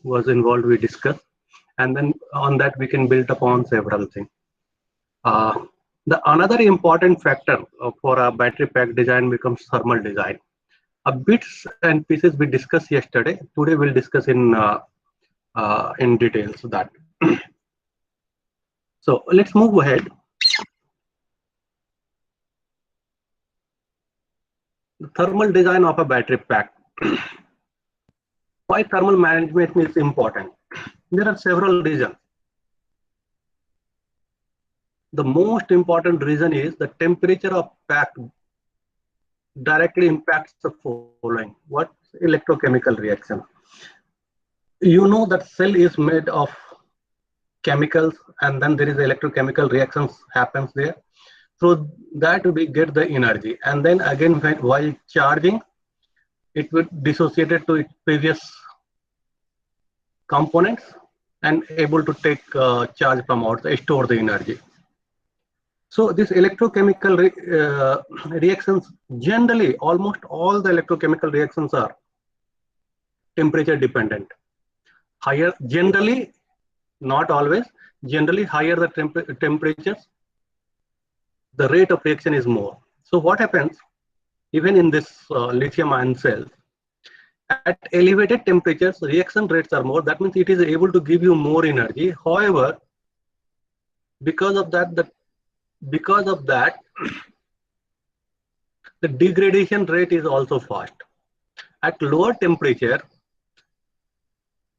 was involved, we discussed, and then on that we can build upon several things. The another important factor for a battery pack design becomes thermal design. Bits and pieces we discussed yesterday. Today we'll discuss in details that. So let's move ahead. The thermal design of a battery pack. Why thermal management is important? There are several reasons. The most important reason is the temperature of pack directly impacts the following. What? Electrochemical reaction. You know that cell is made of chemicals, and then there is electrochemical reactions happens there. Through that we get the energy, and then again while charging, it will dissociate it to its previous components and able to take charge from outside, store the energy. So this electrochemical reactions, generally almost all the electrochemical reactions are temperature dependent. Higher, generally, not always, generally higher the temperatures, the rate of reaction is more. So what happens, even in this lithium ion cells, at elevated temperatures, reaction rates are more. That means it is able to give you more energy. However, because of that, the degradation rate is also fast. At lower temperature,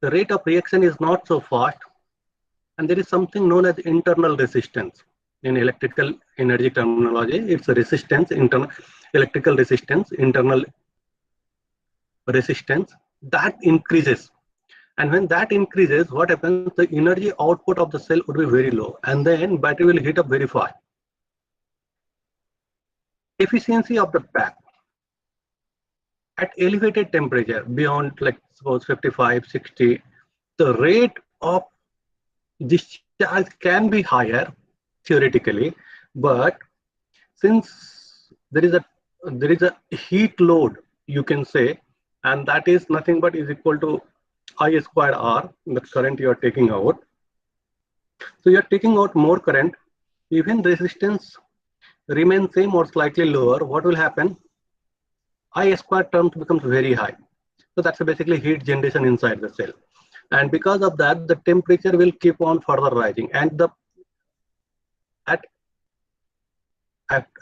the rate of reaction is not so fast, and there is something known as internal resistance. In electrical energy terminology, it's a resistance, internal electrical resistance, internal resistance that increases. And when that increases, what happens? The energy output of the cell would be very low, and then battery will heat up very fast. Efficiency of the pack at elevated temperature beyond, like suppose 55, 60, the rate of discharge can be higher theoretically, but since there is a heat load, you can say, and that is nothing but is equal to I squared R, the current you are taking out. So you are taking out more current, even resistance remains same or slightly lower. What will happen? I squared terms becomes very high. So that's basically heat generation inside the cell. And because of that, the temperature will keep on further rising. And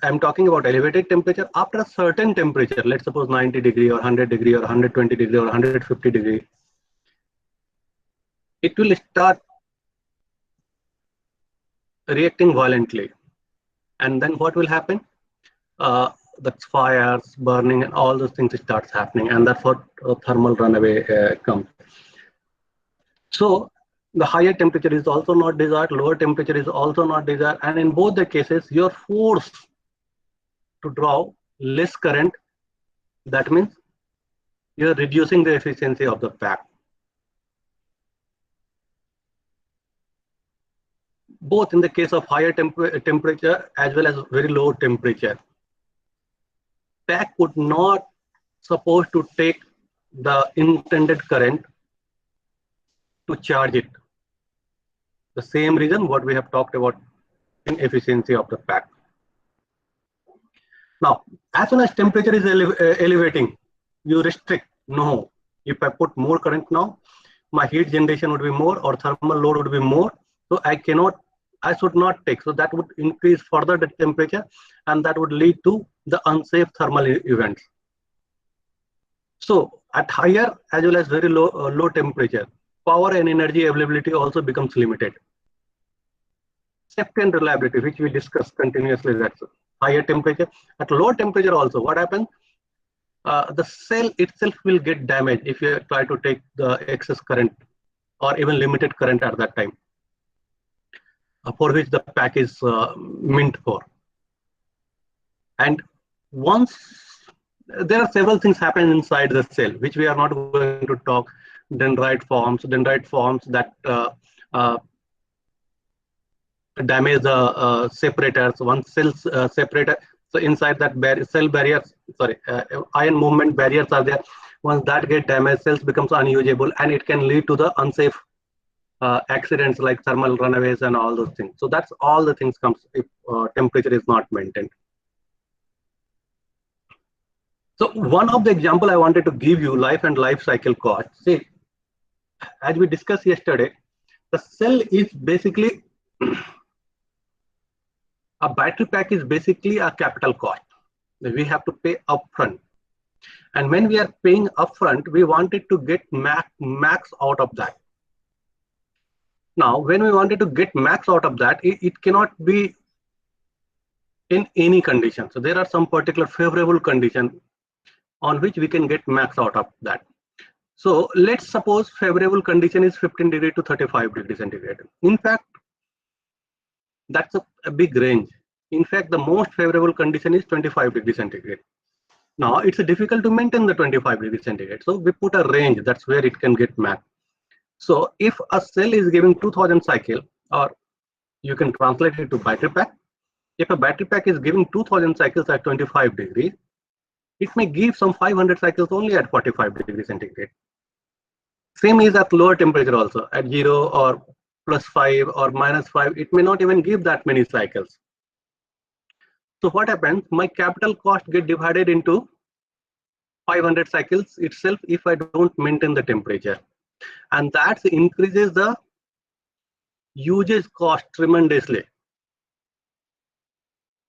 I'm talking about elevated temperature. After a certain temperature, let's suppose 90 degree or 100 degree or 120 degree or 150 degree, it will start reacting violently. And then what will happen? The fires, burning, and all those things starts happening. And that's what thermal runaway comes. So the higher temperature is also not desired, lower temperature is also not desired. And in both the cases, you're forced to draw less current. That means you're reducing the efficiency of the pack. Both in the case of higher temperature as well as very low temperature, pack would not supposed to take the intended current to charge it. The same reason what we have talked about in efficiency of the pack. Now, as soon as temperature is elevating, you restrict. No, if I put more current now, my heat generation would be more or thermal load would be more. So I should not take. So that would increase further the temperature, and that would lead to the unsafe thermal events. So at higher as well as very low temperature, power and energy availability also becomes limited. Safety and reliability, which we discuss continuously, that's higher temperature. At lower temperature also, what happens? The cell itself will get damaged if you try to take the excess current or even limited current at that time, for which the pack is meant for. And once there are several things happen inside the cell, which we are not going to talk. Dendrite forms that damage the separators. Once cells separator, so inside that cell barriers, ion movement barriers are there. Once that get damaged, cells becomes unusable, and it can lead to the unsafe accidents like thermal runaways and all those things. So that's all the things comes if temperature is not maintained. So one of the example I wanted to give you, life and life cycle cost. See, as we discussed yesterday, the cell is basically a battery pack is basically a capital cost. We have to pay upfront. And when we are paying upfront, we wanted to get max out of that. Now, when we wanted to get max out of that, it cannot be in any condition. So there are some particular favorable condition on which we can get max out of that. So let's suppose favorable condition is 15 degree to 35 degrees centigrade. In fact, that's a big range. In fact, the most favorable condition is 25 degrees centigrade. Now it's difficult to maintain the 25 degrees centigrade. So we put a range, that's where it can get max. So if a cell is giving 2000 cycle, or you can translate it to battery pack. If a battery pack is giving 2000 cycles at 25 degrees, it may give some 500 cycles only at 45 degrees centigrade. Same is at lower temperature also, at 0 or +5 or -5, it may not even give that many cycles. So what happens, my capital cost get divided into 500 cycles itself if I don't maintain the temperature. And that increases the usage cost tremendously.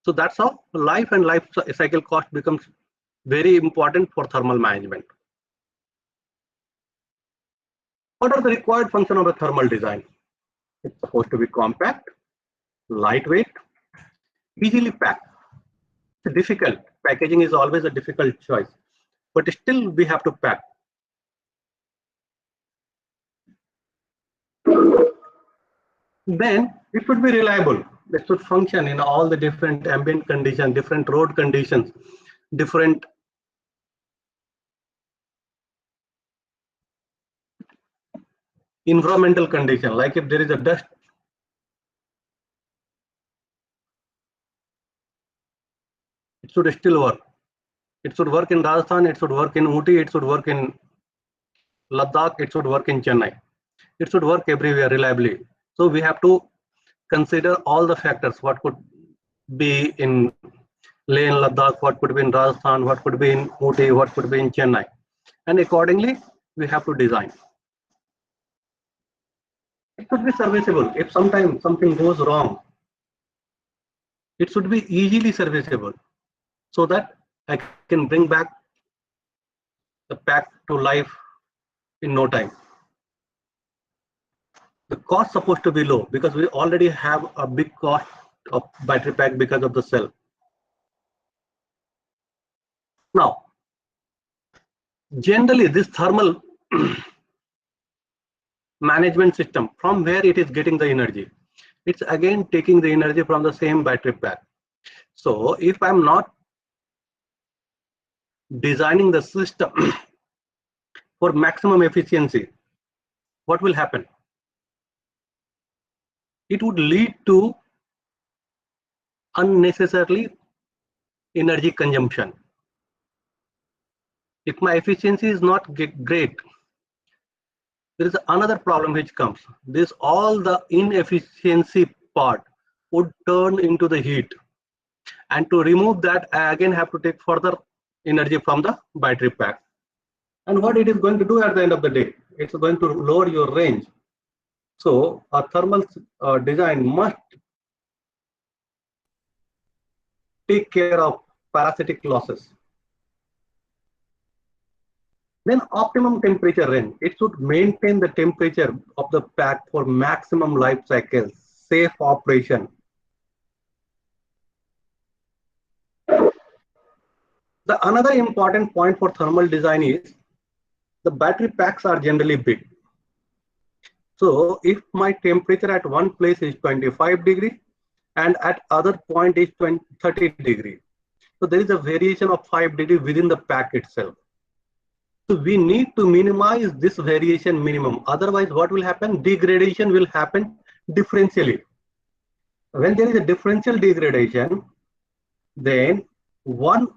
So that's how life and life cycle cost becomes very important for thermal management. What are the required functions of a thermal design? It's supposed to be compact, lightweight, easily packed. It's difficult. Packaging is always a difficult choice, but still we have to pack. Then it should be reliable. It should function in all the different ambient conditions, different road conditions, different environmental condition. Like if there is a dust, it should still work. It should work in Rajasthan, it should work in Uti, it should work in Ladakh, it should work in Chennai. It should work everywhere reliably. So we have to consider all the factors, what could be in Leh and Ladakh, what could be in Rajasthan, what could be in Uti, what could be in Chennai. And accordingly, we have to design. It should be serviceable. If sometimes something goes wrong, it should be easily serviceable so that I can bring back the pack to life in no time. The cost supposed to be low because we already have a big cost of battery pack because of the cell. Now, generally this thermal management system, from where it is getting the energy? It's again taking the energy from the same battery pack. So if I'm not designing the system for maximum efficiency, what will happen? It would lead to unnecessarily energy consumption. If my efficiency is not great, there is another problem which comes. This all the inefficiency part would turn into the heat. And to remove that, I again have to take further energy from the battery pack. And what it is going to do at the end of the day, it's going to lower your range. So a thermal design must take care of parasitic losses. Then optimum temperature range. It should maintain the temperature of the pack for maximum life cycle, safe operation. The another important point for thermal design is the battery packs are generally big. So if my temperature at one place is 25 degree and at other point is 30 degree, so there is a variation of 5 degree within the pack itself. So we need to minimize this variation minimum. Otherwise, what will happen? Degradation will happen differentially. When there is a differential degradation, then one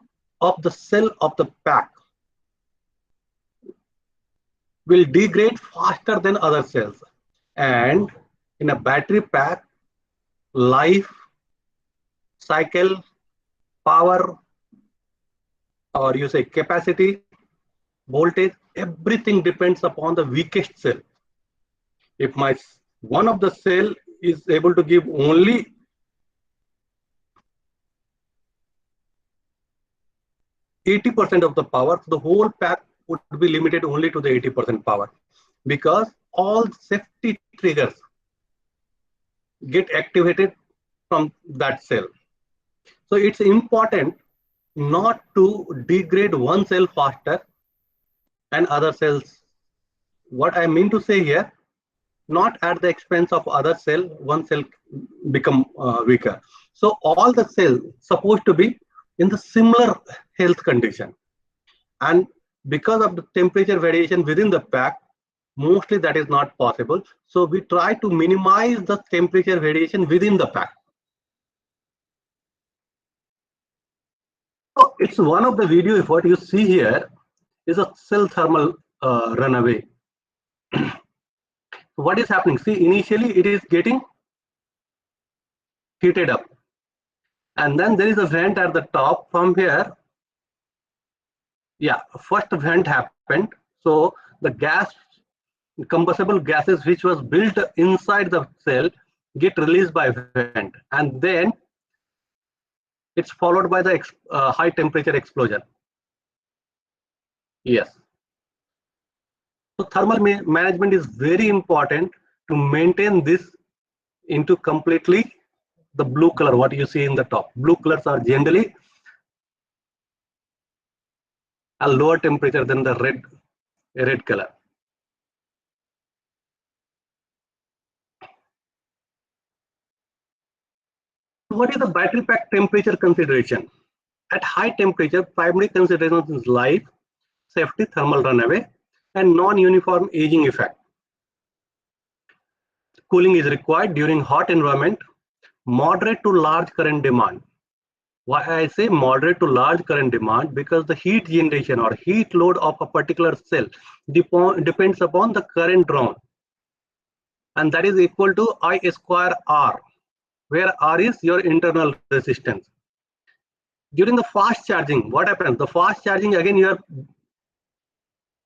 of the cell of the pack will degrade faster than other cells. And in a battery pack, life cycle, power, or you say capacity, voltage, everything depends upon the weakest cell. If my one of the cell is able to give only 80% of the power, the whole pack would be limited only to the 80% power, because all safety triggers get activated from that cell. So it's important not to degrade one cell faster and other cells. What I mean to say here, not at the expense of other cell, one cell become weaker. So all the cells supposed to be in the similar health condition. And because of the temperature variation within the pack, mostly that is not possible. So we try to minimize the temperature variation within the pack. So it's one of the videos, what you see here is a cell thermal runaway. What is happening? See, initially it is getting heated up. And then there is a vent at the top from here. Yeah, first vent happened. So the gas, combustible gases which was built inside the cell get released by vent, and then it's followed by the high temperature explosion. Yes. So thermal management is very important to maintain this into completely the blue color, what you see in the top. Blue colors are generally a lower temperature than the red color. What is the battery pack temperature consideration? At high temperature, primary considerations is life, safety, thermal runaway, and non-uniform aging effect. Cooling is required during hot environment, moderate to large current demand. Why I say moderate to large current demand? Because the heat generation or heat load of a particular cell depends upon the current drawn, and that is equal to I square R, where R is your internal resistance. During the fast charging, what happens? The fast charging, again, you are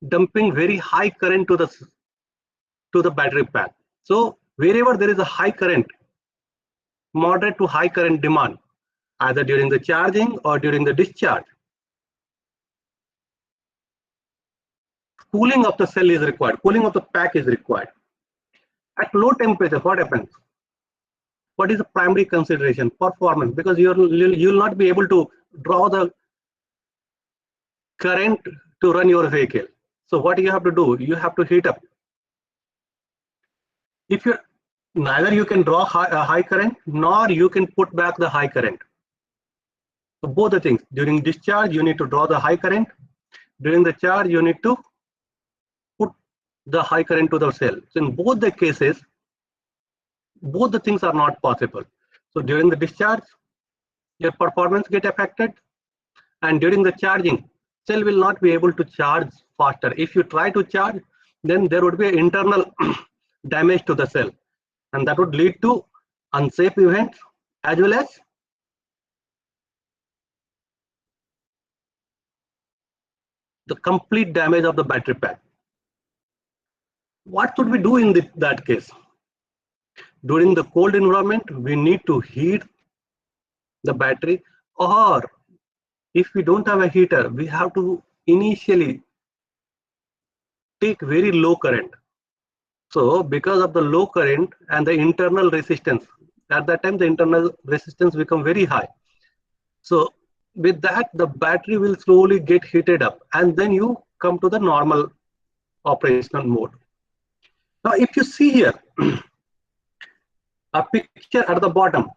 dumping very high current to the battery pack. So wherever there is a high current, moderate to high current demand, either during the charging or during the discharge, cooling of the cell is required, cooling of the pack is required. At low temperature, what happens? What is the primary consideration? Performance, because you'll not be able to draw the current to run your vehicle. So what you have to do? You have to heat up. If you neither you can draw a high current, nor you can put back the high current. So both the things, during discharge you need to draw the high current, during the charge you need to put the high current to the cell. So in both the cases, both the things are not possible. So during the discharge, your performance get affected, and during the charging, cell will not be able to charge faster. If you try to charge, then there would be an internal damage to the cell, and that would lead to unsafe events as well as the complete damage of the battery pack. What should we do in that case? During the cold environment, we need to heat the battery, or if we don't have a heater, we have to initially take very low current. So because of the low current and the internal resistance, at that time the internal resistance become very high. So with that, the battery will slowly get heated up, and then you come to the normal operational mode. Now if you see here a picture at the bottom,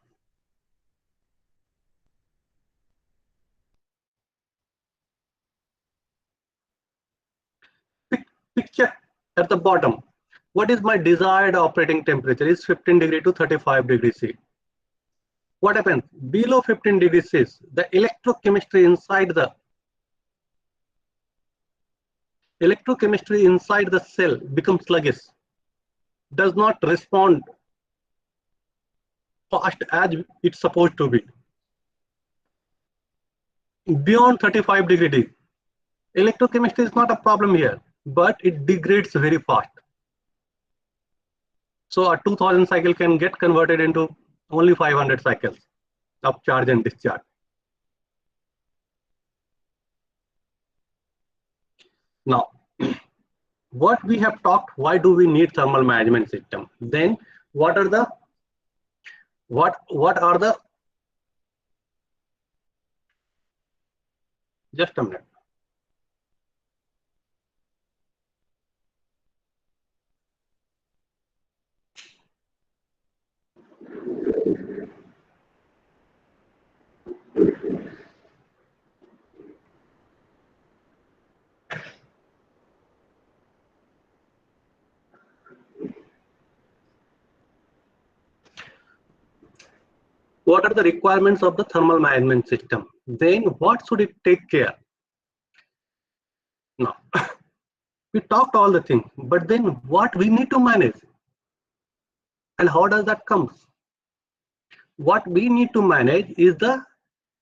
picture at the bottom, what is my desired operating temperature? Is 15 degree to 35 degrees C. What happens? Below 15 degrees C, the electrochemistry inside the Electrochemistry inside the cell becomes sluggish, does not respond fast as it's supposed to be. Beyond 35 degrees, electrochemistry is not a problem here, but it degrades very fast. So a 2000 cycle can get converted into only 500 cycles of charge and discharge. Now, what we have talked, why do we need thermal management system? Then what are the just a minute. What are the requirements of the thermal management system? Then what should it take care? Now, we talked all the things, but then what we need to manage and how does that come? What we need to manage is the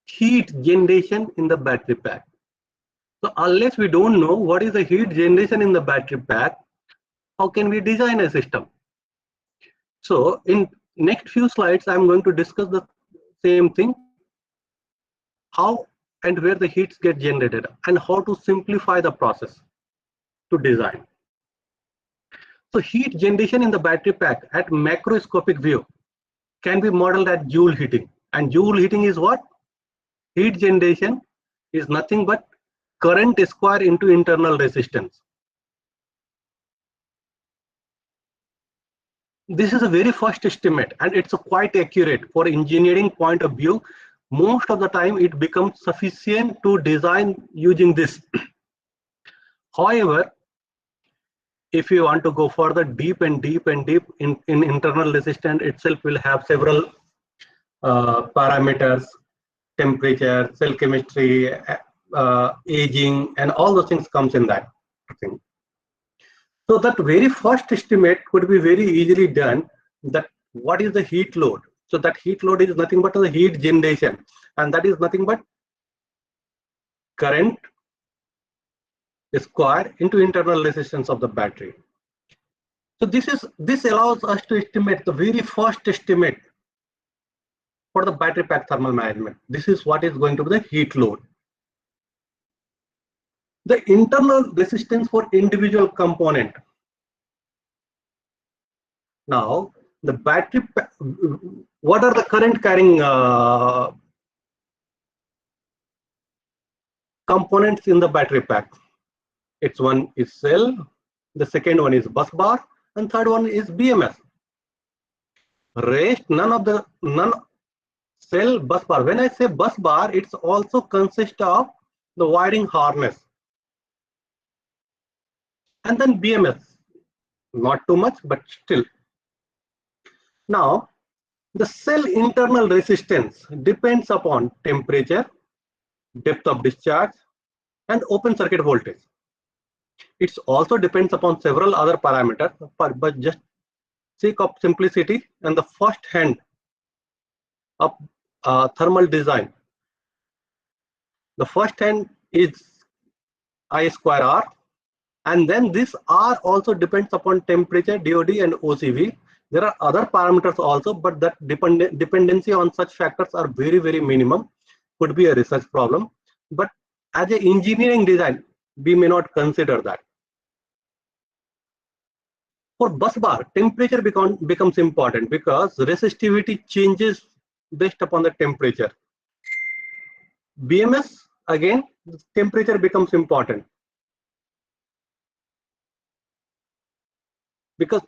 heat generation in the battery pack. So unless we don't know what is the heat generation in the battery pack, how can we design a system? So in next few slides, I'm going to discuss the same thing, how and where the heats get generated and how to simplify the process to design. So heat generation in the battery pack at macroscopic view can be modeled as Joule heating. And Joule heating is what? Heat generation is nothing but current square into internal resistance. This is a very first estimate and it's quite accurate for engineering point of view. Most of the time it becomes sufficient to design using this. However, if you want to go further deep in internal resistance itself will have several parameters, temperature, cell chemistry, aging, and all those things comes in that thing. So that very first estimate could be very easily done, that what is the heat load. So that heat load is nothing but the heat generation, and that is nothing but current square into internal resistance of the battery. So this allows us to estimate the very first estimate for the battery pack thermal management. This is what is going to be the heat load. The internal resistance for individual component. Now, the battery, what are the current carrying components in the battery pack? It's one is cell, the second one is bus bar, and third one is BMS. Rest, none cell bus bar. When I say bus bar, it's also consists of the wiring harness. And then BMS, not too much, but still. Now, the cell internal resistance depends upon temperature, depth of discharge, and open circuit voltage. It also depends upon several other parameters, but just sake of simplicity and the first hand of thermal design. The first hand is I square R, and then this R also depends upon temperature, DOD, and OCV. There are other parameters also, but that dependency on such factors are very, very minimum. Could be a research problem, but as an engineering design, we may not consider that. For bus bar, temperature becomes important because resistivity changes based upon the temperature. BMS, again, temperature becomes important because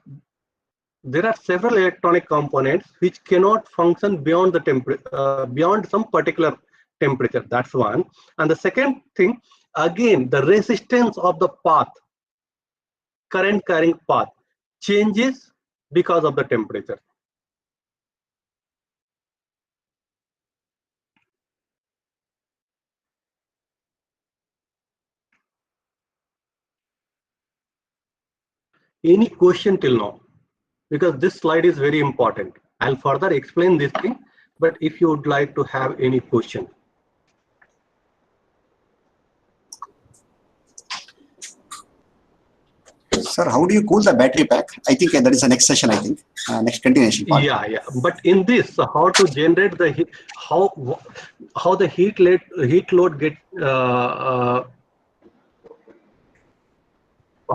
there are several electronic components which cannot function beyond the beyond some particular temperature. That's one. And the second thing, again, the resistance of the path, current carrying path, changes because of the temperature. any question till now? Because this slide is very important. I'll further explain this thing, but if you would like to have any question. Sir, how do you cool the battery pack? I think that is the next session, I think. Next continuation part. Yeah. But in this, how to generate the heat, how the heat load get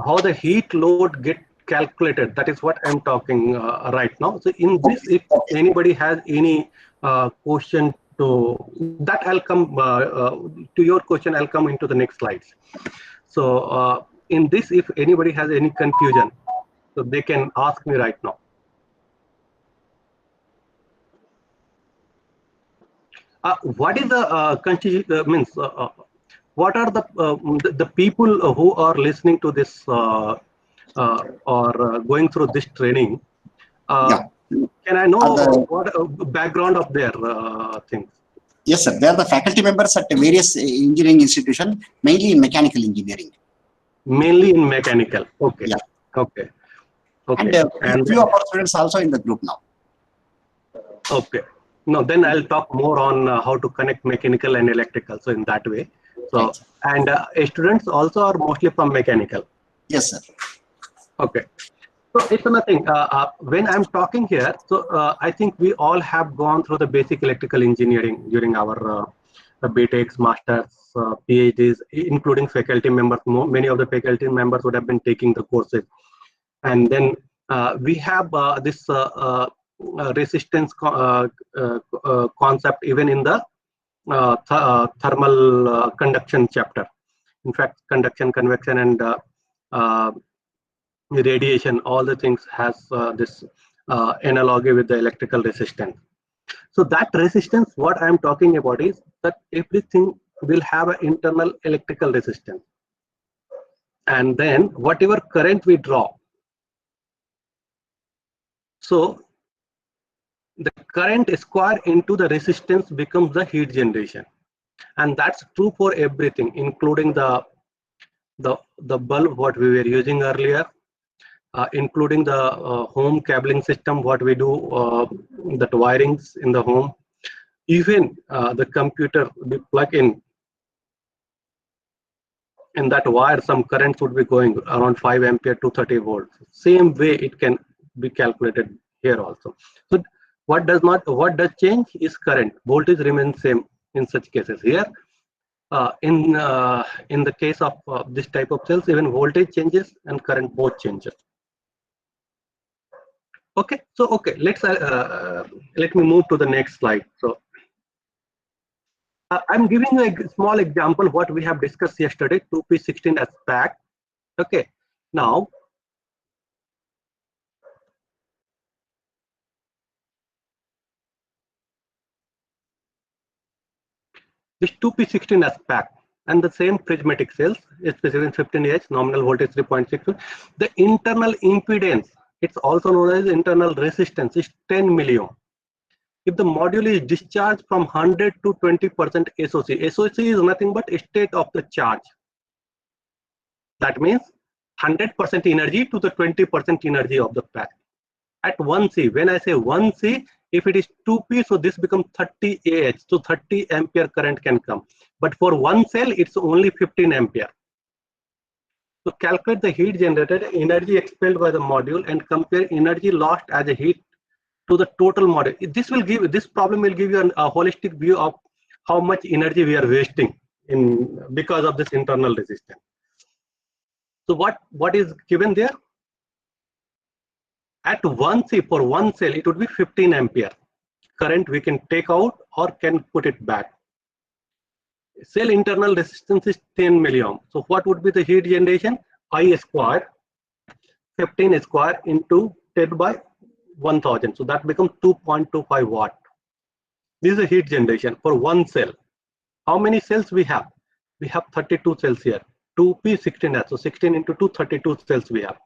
how the heat load get calculated. That is what I'm talking right now. So in this, if anybody has any question to that, I'll come to your question. I'll come into the next slides. So in this, if anybody has any confusion, so they can ask me right now. What is the means? What are the people who are listening to this or going through this training? Can I know what background of their things? Yes, sir. They are the faculty members at various engineering institutions, mainly in mechanical engineering. Mainly in mechanical. Okay. Yeah. Okay. And few of our students also in the group now. Okay. No, then I'll talk more on how to connect mechanical and electrical. So in that way. So and students also are mostly from mechanical. Yes, sir. Okay. So it's nothing. When I'm talking here, so I think we all have gone through the basic electrical engineering during our BTechs, masters, PhDs, including faculty members. Many of the faculty members would have been taking the courses, and then we have this resistance concept even in the thermal conduction chapter. In fact, conduction, convection, and radiation, all the things has this analogy with the electrical resistance. So that resistance, what I'm talking about is that everything will have an internal electrical resistance, and then whatever current we draw, so the current square into the resistance becomes the heat generation, and that's true for everything, including the bulb what we were using earlier, including the home cabling system, what we do, that wirings in the home, even the computer we plug in that wire, some currents would be going around 5 ampere to 30 volts. Same way it can be calculated here also. So what does change is current. Voltage remains same in such cases. Here in the case of this type of cells, even voltage changes and current both changes. Okay, so let's let me move to the next slide. So I'm giving you a small example what we have discussed yesterday, 2p16 as pack. Okay, now this 2p16 as pack and the same prismatic cells, especially 15Ah, nominal voltage 3.6. The internal impedance, it's also known as internal resistance, is 10 milliohm. If the module is discharged from 100 to 20% SOC, SOC is nothing but state of the charge. That means 100% energy to the 20% energy of the pack. At 1C, when I say 1C, if it is 2P, so this becomes 30 Ah, so 30 ampere current can come. But for one cell, it's only 15 ampere. So calculate the heat generated, energy expelled by the module, and compare energy lost as a heat to the total module. This problem will give you a holistic view of how much energy we are wasting because of this internal resistance. So what is given there? At 1C, for one cell, it would be 15 ampere current we can take out or can put it back. Cell internal resistance is 10 milliohm. So what would be the heat generation? I square 15 square into 10 by 1000. So that becomes 2.25 watt. This is the heat generation for one cell. How many cells we have? We have 32 cells here. 2p16, so 16 into 2, 32 cells we have.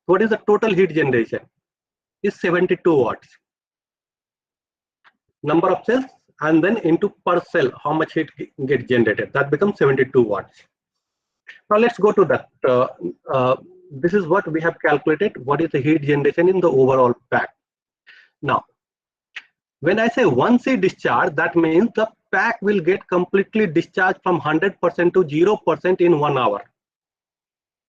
What is the total heat generation? Is 72 watts. Number of cells and then into per cell, how much heat gets generated. That becomes 72 watts. Now let's go to that. this is what we have calculated. What is the heat generation in the overall pack? Now, when I say 1C discharge, that means the pack will get completely discharged from 100% to 0% in 1 hour.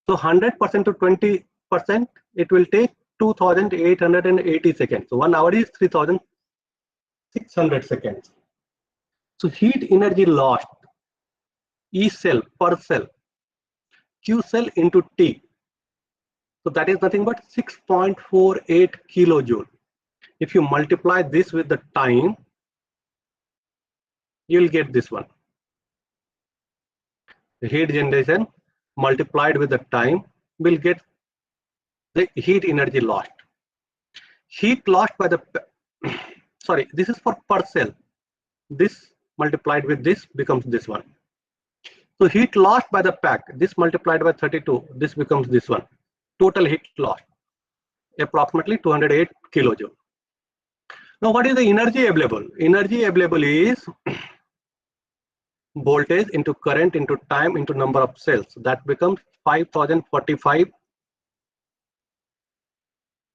So 100% to 20%, it will take 2880 seconds. So 1 hour is 3600 seconds. So heat energy lost, E cell per cell, Q cell into T. So that is nothing but 6.48 kilojoule. If you multiply this with the time, you'll get this one. The heat generation multiplied with the time will get the heat energy lost. Heat lost by the, sorry, this is for per cell. This multiplied with this becomes this one. So heat lost by the pack, this multiplied by 32, this becomes this one. Total heat lost, approximately 208 kilojoule. Now what is the energy available? Energy available is voltage into current into time into number of cells. That becomes 5045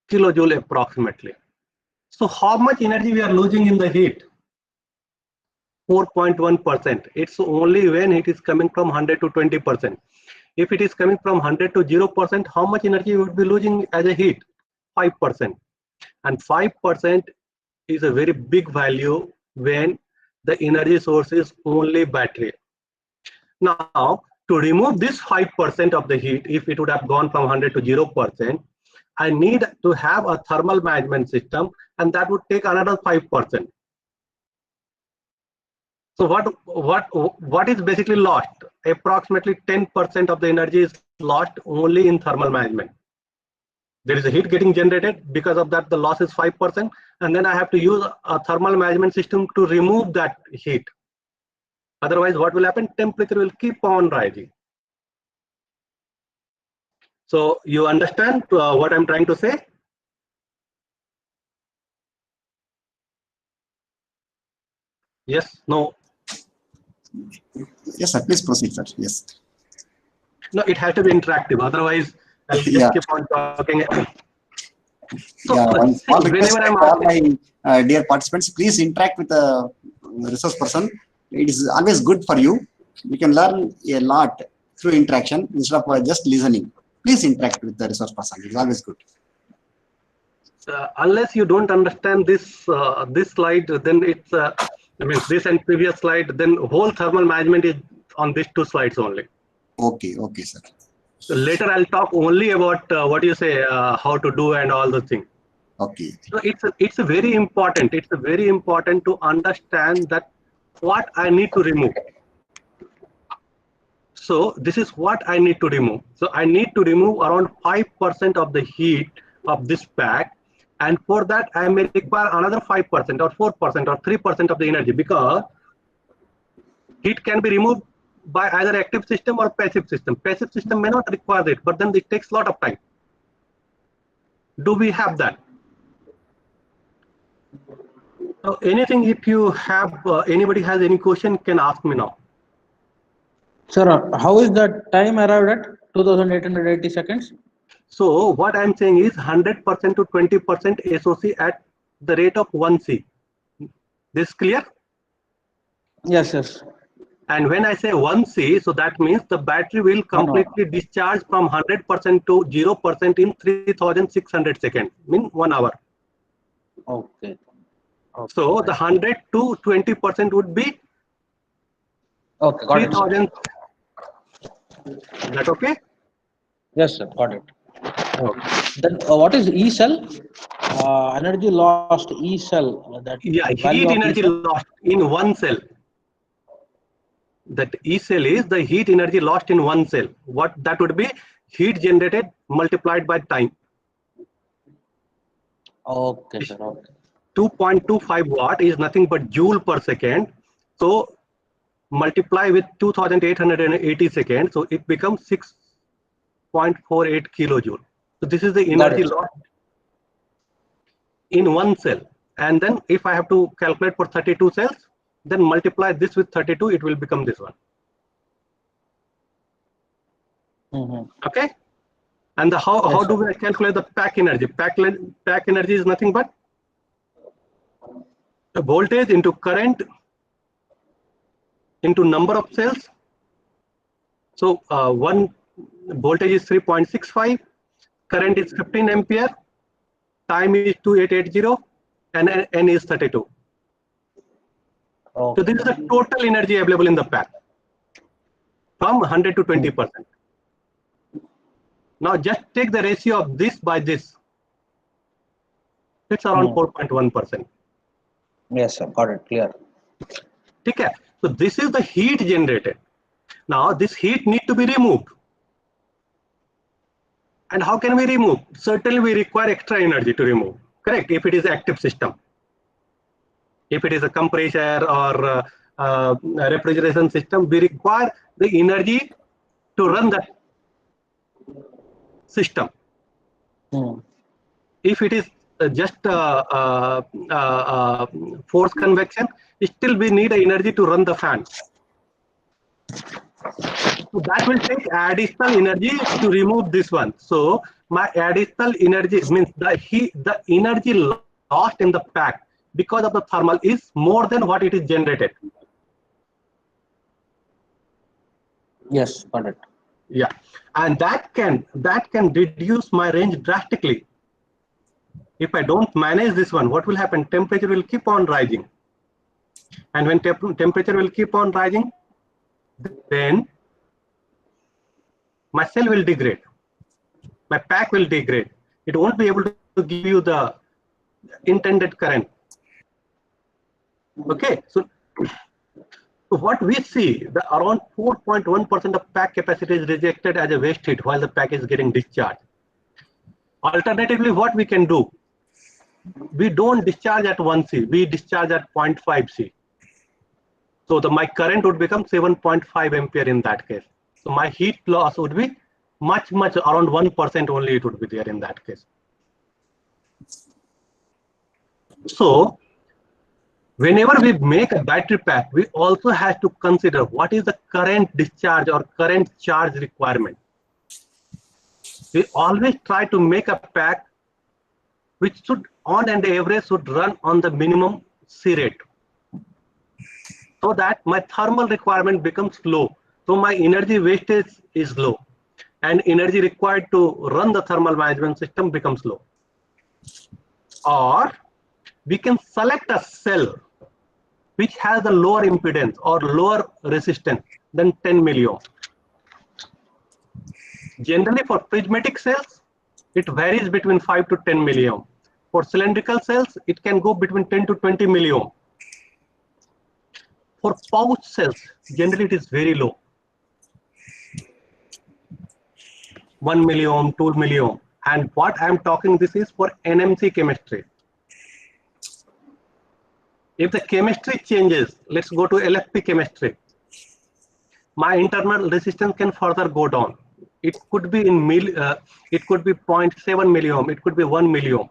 kilojoule approximately. So how much energy we are losing in the heat? 4.1%. It's only when it is coming from 100 to 20%. If it is coming from 100 to 0%, how much energy you would be losing as a heat? 5%. And 5% is a very big value when the energy source is only battery. Now, to remove this 5% of the heat, if it would have gone from 100 to 0%, I need to have a thermal management system, and that would take another 5%. So what is basically lost? Approximately 10% of the energy is lost only in thermal management. There is a heat getting generated, because of that the loss is 5%, and then I have to use a thermal management system to remove that heat. Otherwise, what will happen? Temperature will keep on rising. So you understand what I'm trying to say? Yes, no? Yes, sir. Please proceed, sir. Yes. No, it has to be interactive. Otherwise, I'll just Yeah. keep on talking. So Yeah, one small request whenever I'm to all asking, my dear participants, please interact with the resource person. It is always good for you. You can learn a lot through interaction instead of just listening. Please interact with the resource person. It's always good. unless you don't understand this slide, then it's I mean this and previous slide, then whole thermal management is on these 2 slides only. Okay, okay, sir. So later I'll talk only about what you say, how to do and all the things. Okay. So it's a very important. It's a very important to understand that what I need to remove. So this is what I need to remove. So I need to remove around 5% of the heat of this pack, and for that I may require another 5% or 4% or 3% of the energy, because heat can be removed by either active system or passive system. Passive system may not require it, but then it takes a lot of time. Do we have that? So anything, if you have anybody has any question, can ask me now. Sir, how is the time arrived at 2880 seconds? So what I'm saying is 100% to 20% SOC at the rate of 1C. This clear? Yes, yes. And when I say 1C, so that means the battery will completely discharge from 100% to 0% in 3600 seconds, mean 1 hour. Okay. So the 100 to 20% would be Okay, got it, 3000. Is that okay? Yes, sir, got it. Okay. Then what is E cell? Energy lost E cell. That Yeah, value heat of E energy cell? lost in one cell. That E cell is the heat energy lost in one cell. What that would be? Heat generated multiplied by time. Okay, sir. Okay. 2.25 watt is nothing but joule per second. So multiply with 2880 seconds. So it becomes 6.48 kilojoule. So this is the energy lost in one cell. And then if I have to calculate for 32 cells, then multiply this with 32, it will become this one. Mm-hmm. Okay. And how Yes, do sir. we calculate the pack energy? Pack energy is nothing but the voltage into current into number of cells. So one voltage is 3.65, current is 15 ampere, time is 2880, and N is 32. So this is the total energy available in the pack from 100 to 20%. Now just take the ratio of this by this. It's around 4.1%. Yes, sir. Got it. Clear. Okay. So this is the heat generated. Now this heat need to be removed. And how can we remove? Certainly we require extra energy to remove. Correct? If it is active system. If it is a compressor or a refrigeration system, we require the energy to run the system. If it is just forced convection, still we need energy to run the fan. So that will take additional energy to remove this one. So my additional energy means the energy lost in the pack because of the thermal is more than what it is generated. Yes, got it. Yeah, and that can reduce my range drastically. If I don't manage this one, what will happen? Temperature will keep on rising, and when temperature will keep on rising, then my cell will degrade, my pack will degrade. It won't be able to give you the intended current. Okay, so what we see, the around 4.1% of pack capacity is rejected as a waste heat while the pack is getting discharged. Alternatively, what we can do, we don't discharge at 1 C, we discharge at 0.5 C. So my current would become 7.5 ampere in that case. So my heat loss would be much around 1% only it would be there in that case. So whenever we make a battery pack, we also have to consider what is the current discharge or current charge requirement. We always try to make a pack which should on an average should run on the minimum C rate, so that my thermal requirement becomes low. So my energy wastage is low and energy required to run the thermal management system becomes low. Or we can select a cell which has a lower impedance or lower resistance than 10 milliohm. Generally for prismatic cells, it varies between 5 to 10 milliohm. For cylindrical cells, it can go between 10 to 20 milliohm. For pouch cells, generally it is very low. 1 milliohm, 2 milliohm. And what I am talking, this is for NMC chemistry. If the chemistry changes, let's go to LFP chemistry. My internal resistance can further go down. It could be in it could be 0.7 milliohm, it could be 1 milliohm.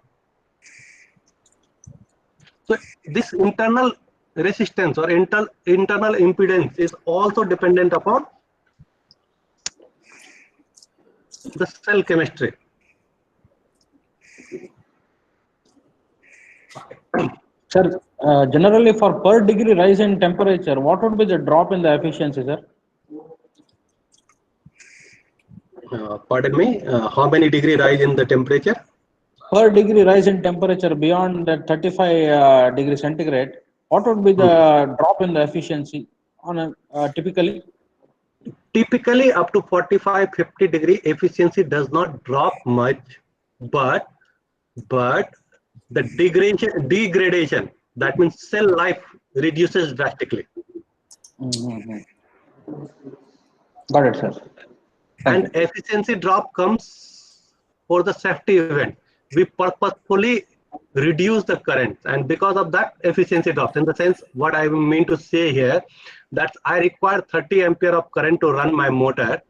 So this internal resistance or internal impedance is also dependent upon the cell chemistry. Sir, generally for per degree rise in temperature, what would be the drop in the efficiency, sir? Pardon me, how many degree rise in the temperature? Per degree rise in temperature beyond the 35 degree centigrade, what would be the drop in the efficiency on a typically? Typically up to 45-50 degree efficiency does not drop much, but the degradation, that means cell life reduces drastically. Got it, sir. And efficiency drop comes for the safety event. We purposefully reduce the current, and because of that efficiency drops. In the sense, what I mean to say here, that I require 30 ampere of current to run my motor,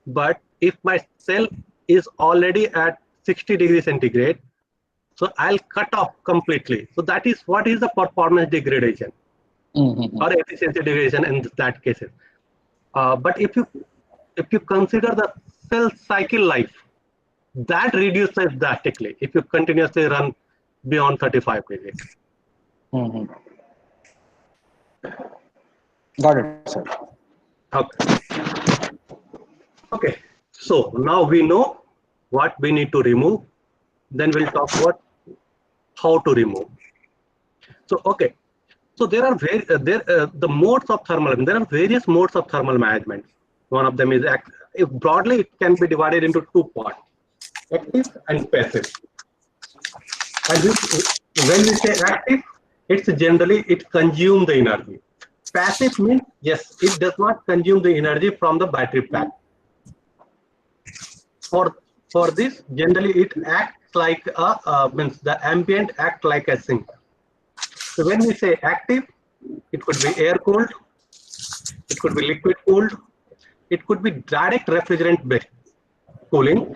but if my cell is already at 60 degrees centigrade, so I'll cut off completely. So that is what is the performance degradation or efficiency degradation in that cases. But if you consider the cell cycle life, that reduces drastically if you continuously run beyond 35 degrees. Mm-hmm. Got it, sir. Okay. Okay. So now we know what we need to remove. Then we'll talk about how to remove. So okay. So there are the modes of thermal. There are various modes of thermal management. One of them is if broadly it can be divided into two parts: active and passive. And when we say active, it's generally it consumes the energy. Passive means yes, it does not consume the energy from the battery pack. For this, generally it acts like a means the ambient act like a sink. So when we say active, it could be air cooled, it could be liquid cooled, it could be direct refrigerant based cooling,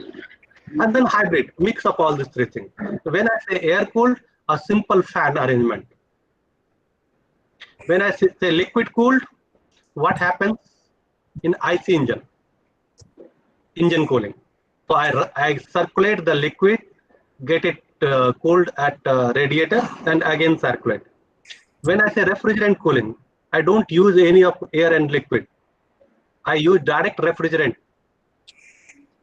and then hybrid mix of all these three things. So when I say air cooled, a simple fan arrangement. When I say liquid cooled, what happens in IC engine cooling? So I circulate the liquid, get it cooled at radiator, and again circulate. When I say refrigerant cooling, I don't use any of air and liquid. I use direct refrigerant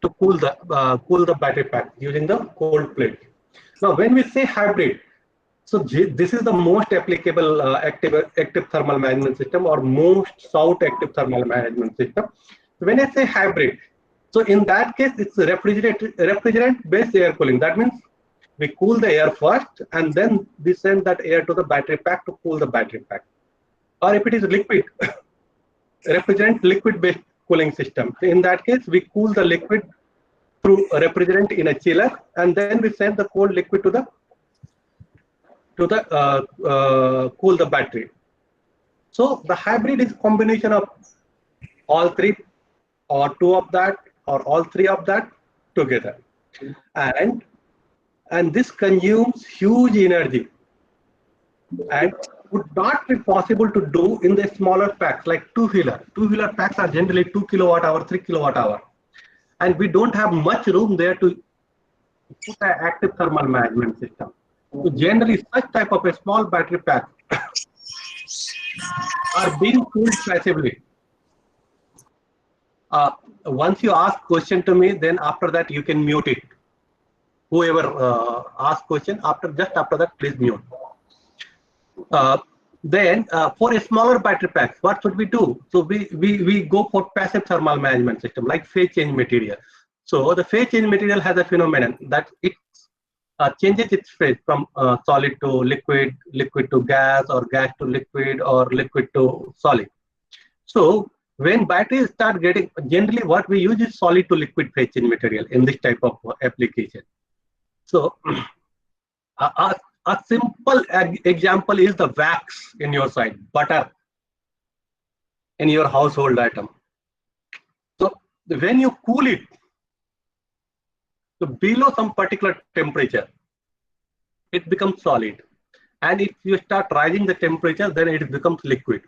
to cool the battery pack using the cold plate. Now, when we say hybrid, so this is the most applicable active thermal management system, or most sought active thermal management system. When I say hybrid, so in that case, it's refrigerant-based air cooling. That means we cool the air first, and then we send that air to the battery pack to cool the battery pack. Or if it is liquid, refrigerant liquid-based cooling system. In that case, we cool the liquid through a refrigerant in a chiller, and then we send the cold liquid to the cool the battery. So the hybrid is combination of all three, or two of that, or all three of that together, and this consumes huge energy, and would not be possible to do in the smaller packs like two-wheeler. Two-wheeler packs are generally 2 kilowatt hour, 3 kilowatt hour, and we don't have much room there to put an active thermal management system. So generally, such type of a small battery pack are being cooled passively. Once you ask question to me, then after that you can mute it. Whoever asks question, just after that, please mute. Then for a smaller battery packs, what should we do? So we go for passive thermal management system like phase change material. So the phase change material has a phenomenon that it changes its phase from solid to liquid, liquid to gas, or gas to liquid, or liquid to solid. So when batteries start getting, generally what we use is solid to liquid phase change material in this type of application. So a simple example is the wax in your side, butter in your household item. So when you cool it, so below some particular temperature, it becomes solid. And if you start rising the temperature, then it becomes liquid.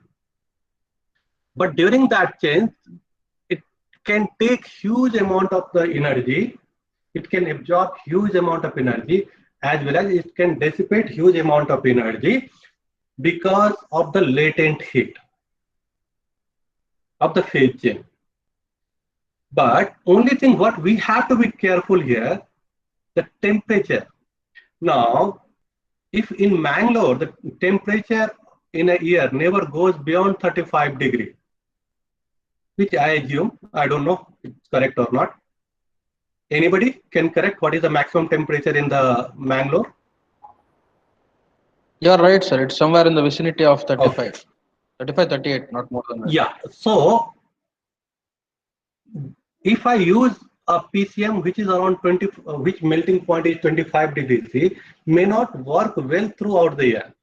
But during that change, it can take huge amount of the energy. It can absorb huge amount of energy, as well as it can dissipate huge amount of energy because of the latent heat of the phase change. But only thing what we have to be careful here, the temperature. Now, if in Mangalore, the temperature in a year never goes beyond 35 degrees, which I assume, I don't know if it's correct or not. Anybody can correct what is the maximum temperature in the Mangalore? You're right, sir. It's somewhere in the vicinity of 35. Okay. 35, 38, not more than that. Yeah. So if I use a PCM which is around 20, which melting point is 25 degrees C, may not work well throughout the year.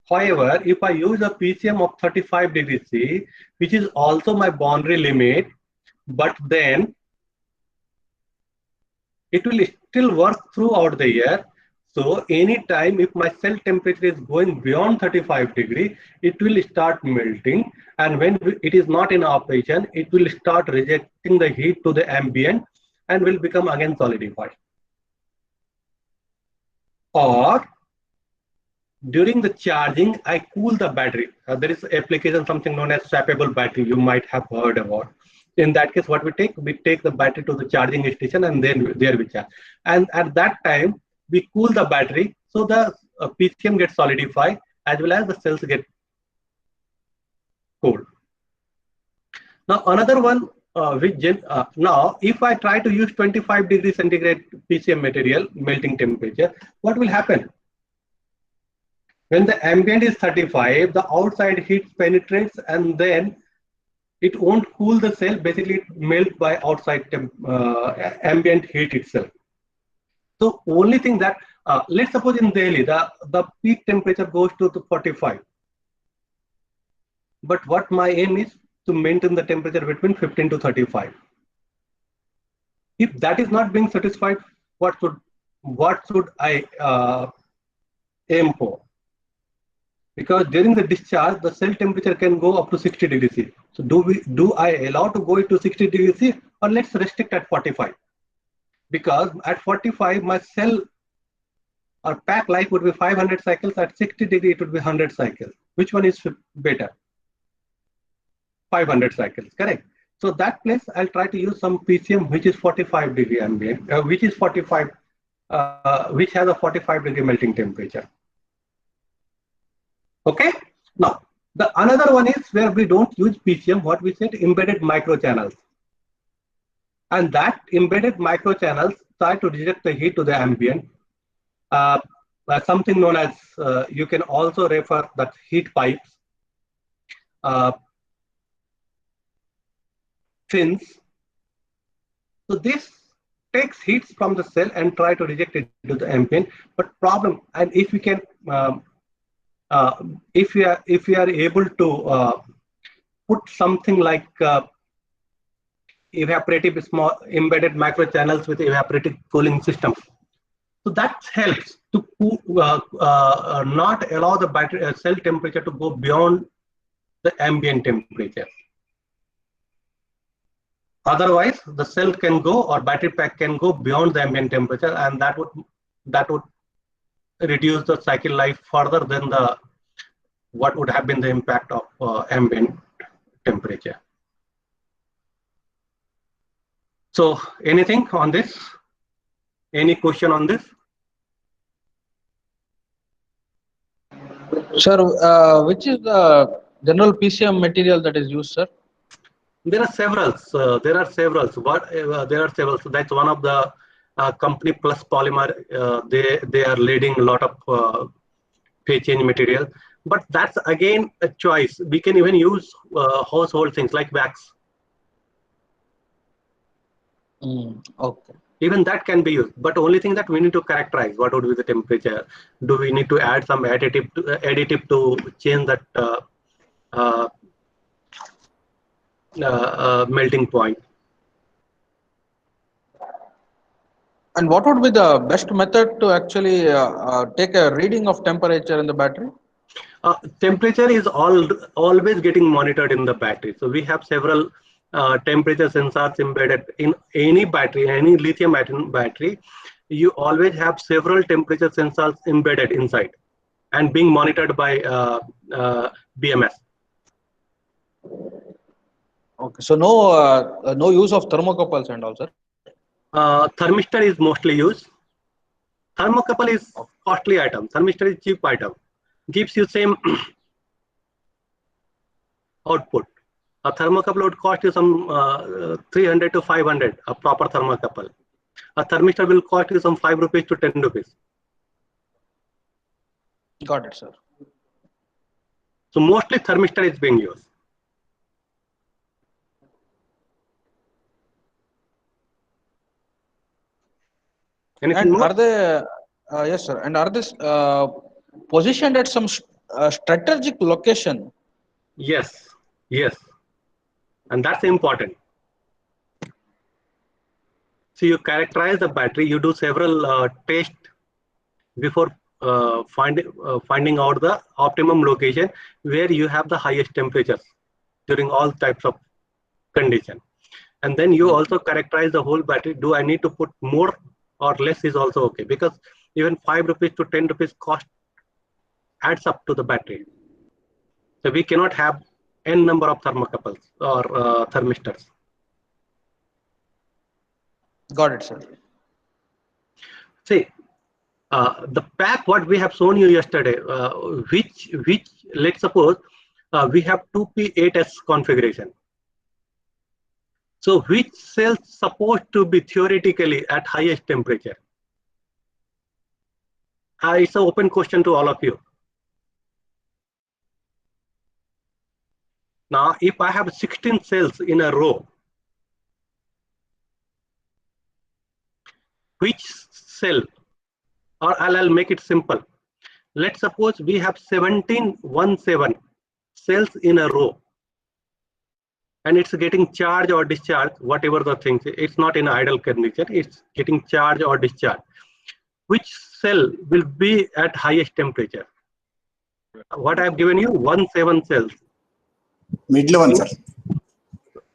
However, if I use a PCM of 35 degrees C, which is also my boundary limit, but then it will still work throughout the year. So anytime if my cell temperature is going beyond 35 degrees, it will start melting. And when it is not in operation, it will start rejecting the heat to the ambient. and will become again solidified. Or during the charging, I cool the battery. There is application, something known as swappable battery, you might have heard about. In that case, what we take the battery to the charging station and then there we charge. And at that time, we cool the battery so the PCM gets solidified as well as the cells get cooled. Now another one, now if I try to use 25 degrees centigrade PCM material melting temperature, what will happen? When the ambient is 35, the outside heat penetrates and then it won't cool the cell. Basically, it melts by outside ambient heat itself. So only thing that, let's suppose in Delhi, the peak temperature goes to 45. But what my aim is to maintain the temperature between 15 to 35. If that is not being satisfied, what should I aim for? Because during the discharge, the cell temperature can go up to 60 degrees C. So do I allow to go into 60 degrees C, or let's restrict at 45? Because at 45, my cell or pack life would be 500 cycles. At 60 degrees, it would be 100 cycles. Which one is better? 500 cycles, correct? So that place, I'll try to use some PCM which is 45 degree ambient, which has a 45 degree melting temperature. Okay. Now, the another one is where we don't use PCM, what we said, embedded microchannels. And that embedded microchannels try to reject the heat to the ambient. Something known as, you can also refer that heat pipes, fins. So this takes heat from the cell and try to reject it to the ambient. But problem, and if we can, if we are able to put something like evaporative small embedded microchannels with evaporative cooling system, so that helps to not allow the battery cell temperature to go beyond the ambient temperature. Otherwise, the cell can go, or battery pack can go beyond the ambient temperature, and that would reduce the cycle life further than what would have been the impact of ambient temperature. So anything on this? Any question on this? Sir, which is the general PCM material that is used, sir? There are several. There are several. So that's one of the company Plus Polymer. They are leading a lot of phase change material. But that's again a choice. We can even use household things like wax. Okay. Even that can be used. But only thing that we need to characterize what would be the temperature. Do we need to add some additive to change that melting point? And what would be the best method to actually take a reading of temperature in the battery? Temperature is always getting monitored in the battery. So we have several temperature sensors embedded in any battery, any lithium-ion battery. You always have several temperature sensors embedded inside and being monitored by BMS. Okay, so no use of thermocouples and all, sir? Thermistor is mostly used. Thermocouple is costly item. Thermistor is cheap item. Gives you same output. A thermocouple would cost you some 300 to 500, a proper thermocouple. A thermistor will cost you some 5 rupees to 10 rupees. Got it, sir. So mostly thermistor is being used. Anything And more? are they, yes, sir, and are this positioned at some strategic location? Yes, yes. And that's important. So you characterize the battery, you do several tests before finding out the optimum location where you have the highest temperatures during all types of condition. And then you also characterize the whole battery. Do I need to put more or less is also okay, because even 5 rupees to 10 rupees cost adds up to the battery. So we cannot have n number of thermocouples or thermistors. Got it, sir. See, the pack what we have shown you yesterday, which let's suppose we have 2p8s configuration. So which cells supposed to be theoretically at highest temperature? It's an open question to all of you. Now, if I have 16 cells in a row, which cell, or I'll make it simple. Let's suppose we have 17 cells in a row, and it's getting charge or discharge, whatever the things. It's not in idle condition, it's getting charge or discharge. Which cell will be at highest temperature? What I've given you, 17 cells. Middle one, sir.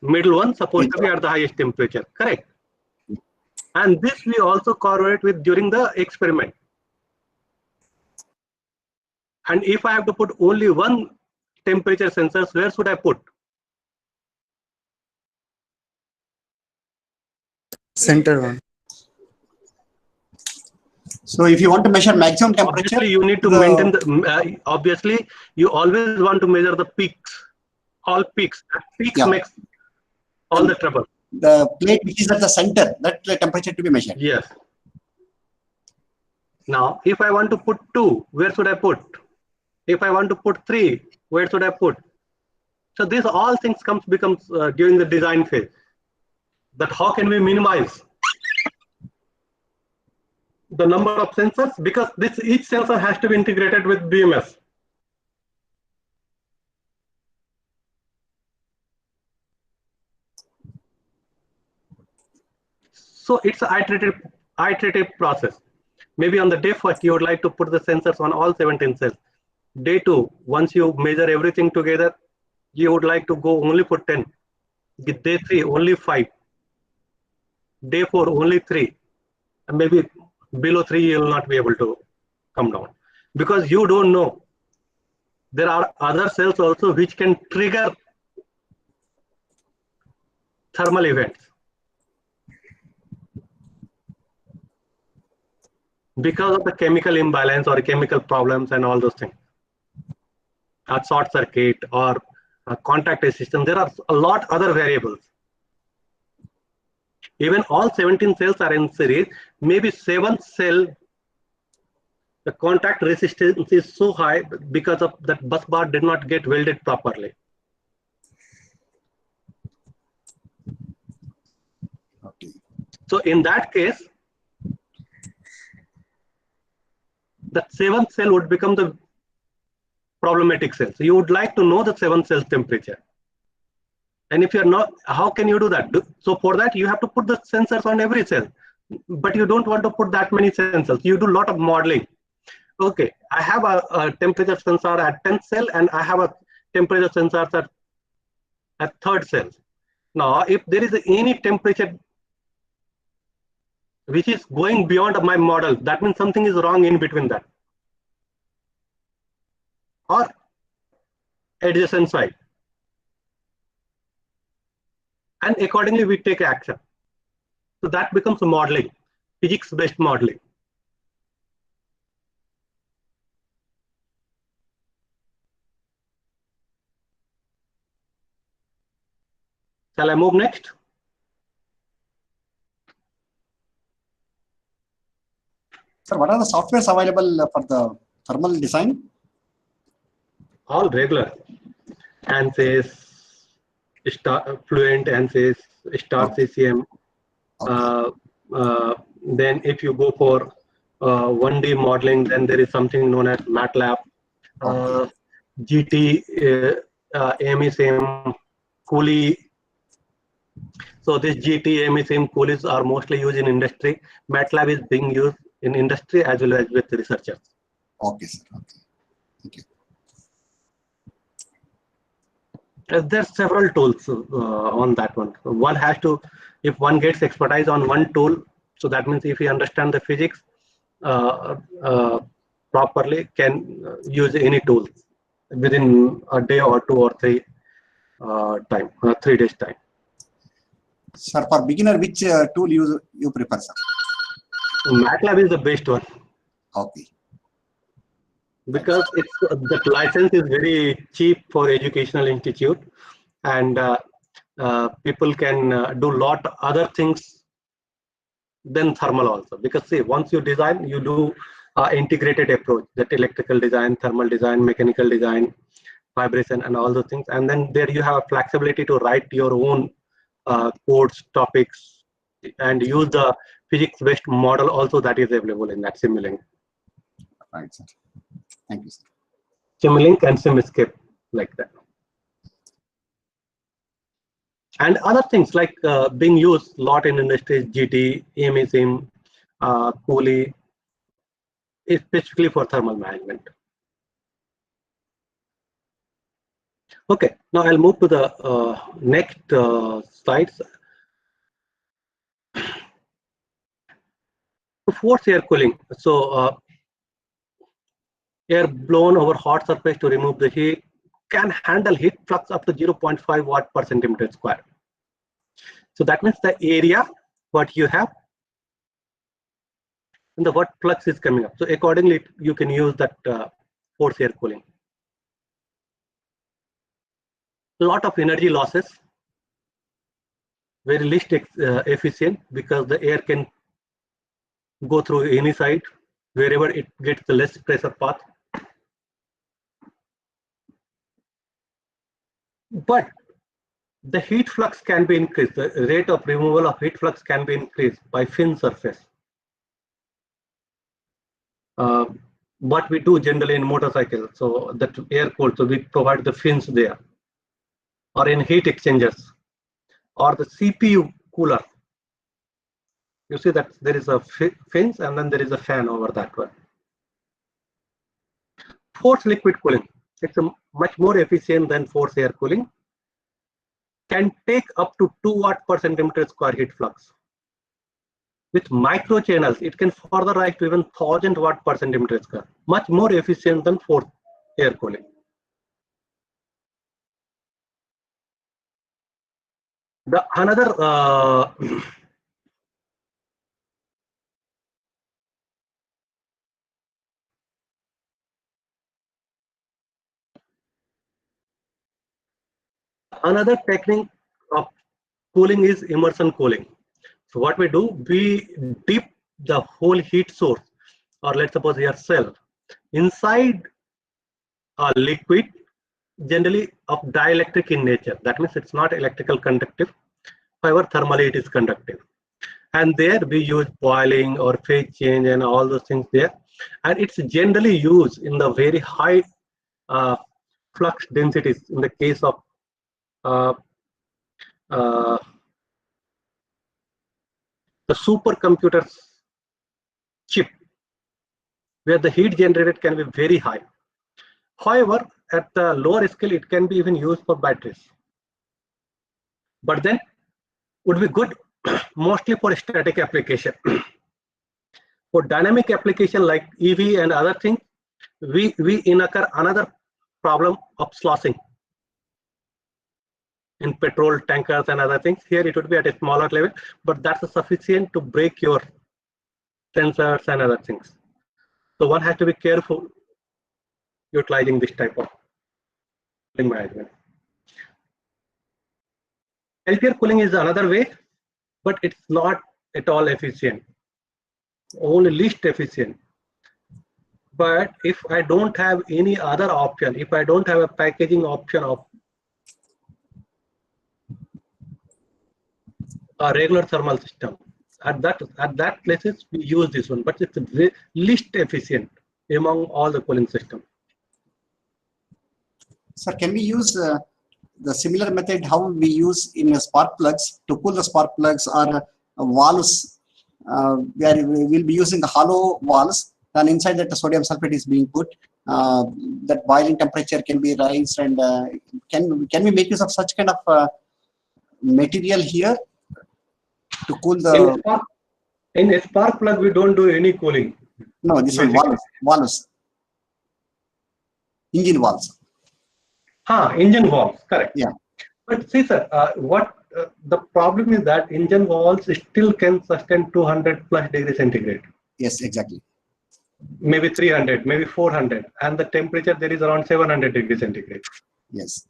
Middle one supposed to be at the highest temperature, correct? And this we also correlate with during the experiment. And if I have to put only one temperature sensor, where should I put? Center one. So if you want to measure maximum temperature, Obviously, you need to maintain the. Obviously, you always want to measure the peaks, all peaks. Peaks makes all the trouble. The plate which is at the center, that temperature to be measured. Yes. Now, if I want to put 2, where should I put? If I want to put 3, where should I put? So these all things becomes during the design phase. That how can we minimize the number of sensors, because each sensor has to be integrated with BMS. So it's an iterative process. Maybe on the day 1st, you would like to put the sensors on all 17 cells. Day 2, once you measure everything together, you would like to go only for 10. Day 3, only 5. Day 4, only 3. And maybe below 3, you will not be able to come down. Because you don't know. There are other cells also which can trigger thermal events. Because of the chemical imbalance or chemical problems and all those things. A short circuit or a contact resistance, there are a lot other variables. Even all 17 cells are in series, maybe 7th cell, the contact resistance is so high because of that bus bar did not get welded properly. Okay. So in that case, the 7th cell would become the problematic cell. So you would like to know the 7th cell temperature. And if you're not, how can you do that? So for that, you have to put the sensors on every cell. But you don't want to put that many sensors. You do a lot of modeling. Okay, I have a temperature sensor at 10th cell and I have a temperature sensor at 3rd cell. Now, if there is any temperature which is going beyond my model, that means something is wrong in between that. Or adjacent side. And accordingly, we take action. So that becomes modeling, physics-based modeling. Shall I move next? Sir, what are the softwares available for the thermal design? All regular. ANSYS, Fluent ANSYS, Star CCM. Okay. Then if you go for 1D modeling, then there is something known as MATLAB, GT, AMSM, Cooley. So this GT, AMSM, Coolies are mostly used in industry. MATLAB is being used in industry as well as with researchers. Okay, sir. Okay. Thank you. There's several tools on that one. One has to, if one gets expertise on one tool, so that means if you understand the physics uh, uh, properly, can use any tool within a day or two or three 3 days time. Sir, for beginner, which tool you prefer, sir? MATLAB is the best one Okay. because it's the license is very cheap for educational institute, and people can do lot other things than thermal also. Because see, once you design, you do integrated approach, that electrical design, thermal design, mechanical design, vibration, and all those things. And then there you have flexibility to write your own codes, topics, and use the physics-based model also that is available in that Simulink. Right, sir. Thank you, sir. Simulink and Simescape, like that. And other things like being used a lot in industries, GT, EMSIM, Cooley, specifically for thermal management. Okay, now I'll move to the next slides. Forced air cooling. So air blown over hot surface to remove the heat can handle heat flux up to 0.5 watt per centimeter square. So that means the area what you have and the what flux is coming up. So accordingly, you can use that forced air cooling. A lot of energy losses, very least efficient because the air can go through any side wherever it gets the less pressure path. But the heat flux can be increased. The rate of removal of heat flux can be increased by fin surface. What we do generally in motorcycles, so that air cooled, so we provide the fins there, or in heat exchangers, or the CPU cooler. You see that there is a fins and then there is a fan over that one. Forced liquid cooling, it's a much more efficient than forced air cooling. Can take up to 2 watt per centimeter square heat flux. With micro channels, it can further rise to even 1000 watt per centimeter square. Much more efficient than forced air cooling. The another technique of cooling is immersion cooling. So what we do, we dip the whole heat source, or let's suppose your cell, inside a liquid, generally of dielectric in nature. That means it's not electrical conductive. However, thermally it is conductive. And there we use boiling or phase change and all those things there. And it's generally used in the very high flux densities in the case of the supercomputer chip, where the heat generated can be very high. However, at the lower scale, it can be even used for batteries. But then would be good mostly for static application. For dynamic application like EV and other things, we incur another problem of sloshing in petrol tankers and other things. Here it would be at a smaller level, but that's sufficient to break your sensors and other things. So one has to be careful utilizing this type of cooling management. Peltier cooling is another way, but it's not at all efficient, only least efficient. But if I don't have any other option, if I don't have a packaging option of a regular thermal system, at that places we use this one, but it's the least efficient among all the cooling systems. Sir, can we use the similar method how we use in spark plugs to cool the spark plugs, or valves where we will be using the hollow valves, and inside that the sodium sulfate is being put, that boiling temperature can be raised, and can we make use of such kind of material here to cool In the? spark, in a spark plug, we don't do any cooling, No, this one basically. valves, engine valves. Engine valves, correct. Yeah. But see, sir, the problem is that engine valves still can sustain 200 plus degrees centigrade, Yes, exactly. maybe 300, maybe 400, and the temperature there is around 700 degrees centigrade. Yes,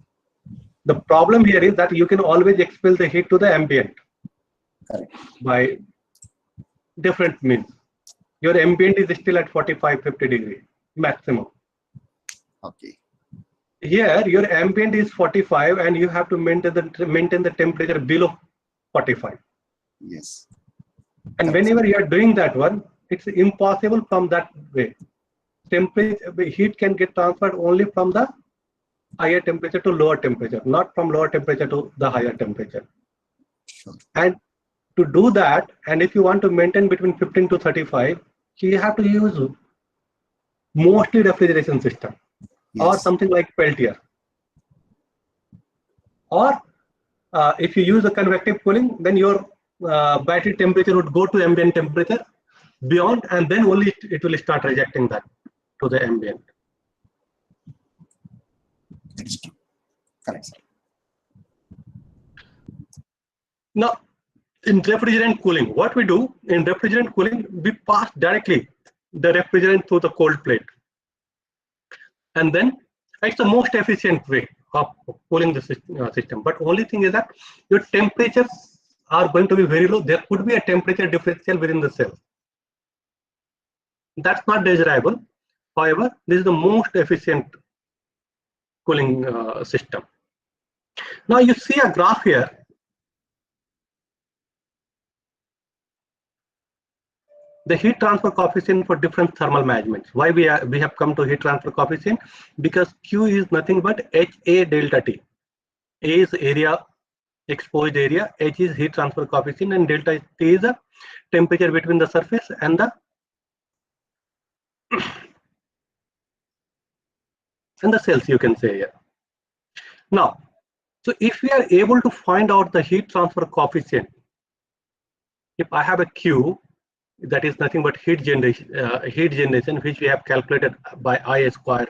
The problem here is that you can always expel the heat to the ambient correct. by different means. Your ambient is still at 45, 50 degree maximum. Okay. Here, your ambient is 45, and you have to maintain the temperature below 45. Yes. And Correct. whenever you are doing that one, it's impossible from that way. Temperature, heat can get transferred only from the higher temperature to lower temperature, not from lower temperature to the higher temperature. Sure. And to do that, and if you want to maintain between 15 to 35, you have to use mostly refrigeration system or Yes. something like Peltier. Or if you use a convective cooling, then your battery temperature would go to ambient temperature beyond, and then only it will start rejecting that to the ambient. That is true. Correct, sir. Now, in refrigerant cooling, what we do in refrigerant cooling, we pass directly the refrigerant through the cold plate. And then it's the most efficient way of cooling the system. But only thing is that your temperatures are going to be very low. There could be a temperature differential within the cell. That's not desirable. However, this is the most efficient cooling system. Now you see a graph here. The heat transfer coefficient for different thermal managements. Why we have come to heat transfer coefficient? Because Q is nothing but HA delta T. A is area, exposed area, H is heat transfer coefficient, and delta T is the temperature between the surface and the cells, you can say here. Now, so if we are able to find out the heat transfer coefficient, if I have a Q, that is nothing but heat generation, which we have calculated by I square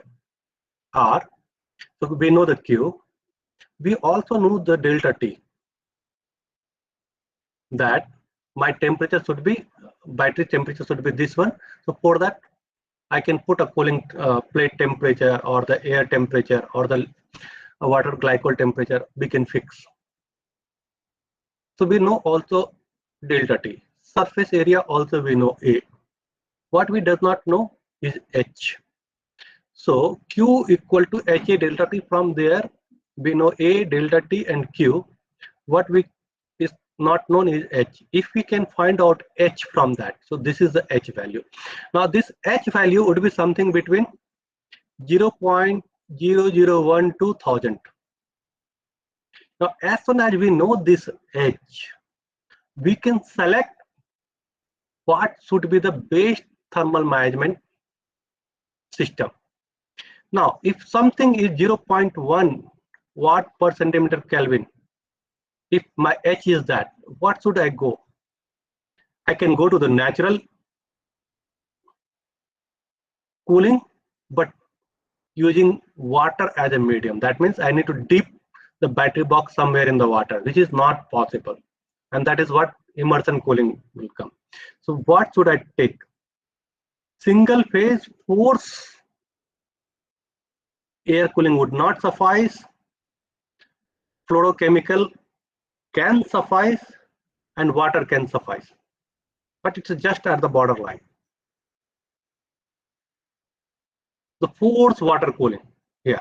R. So we know the Q. We also know the delta T, that my temperature should be, battery temperature should be this one. So for that, I can put a cooling plate temperature or the air temperature or the water glycol temperature we can fix. So we know also delta T. Surface area also we know A. What we does not know is H. So Q equal to HA delta T. From there we know A, delta T and Q. What we is not known is H. If we can find out H from that, so this is the H value. Now this H value would be something between 0.001 to 1000. Now as soon as we know this H, we can select what should be the best thermal management system. Now if something is 0.1 watt per centimeter Kelvin, if my H is that, what should I go? I can go to the natural cooling, but using water as a medium. That means I need to dip the battery box somewhere in the water, which is not possible. And that is what immersion cooling will come. So what should I take? Single phase force air cooling would not suffice. Fluorochemical can suffice, and water can suffice. But it's just at the borderline. The force water cooling here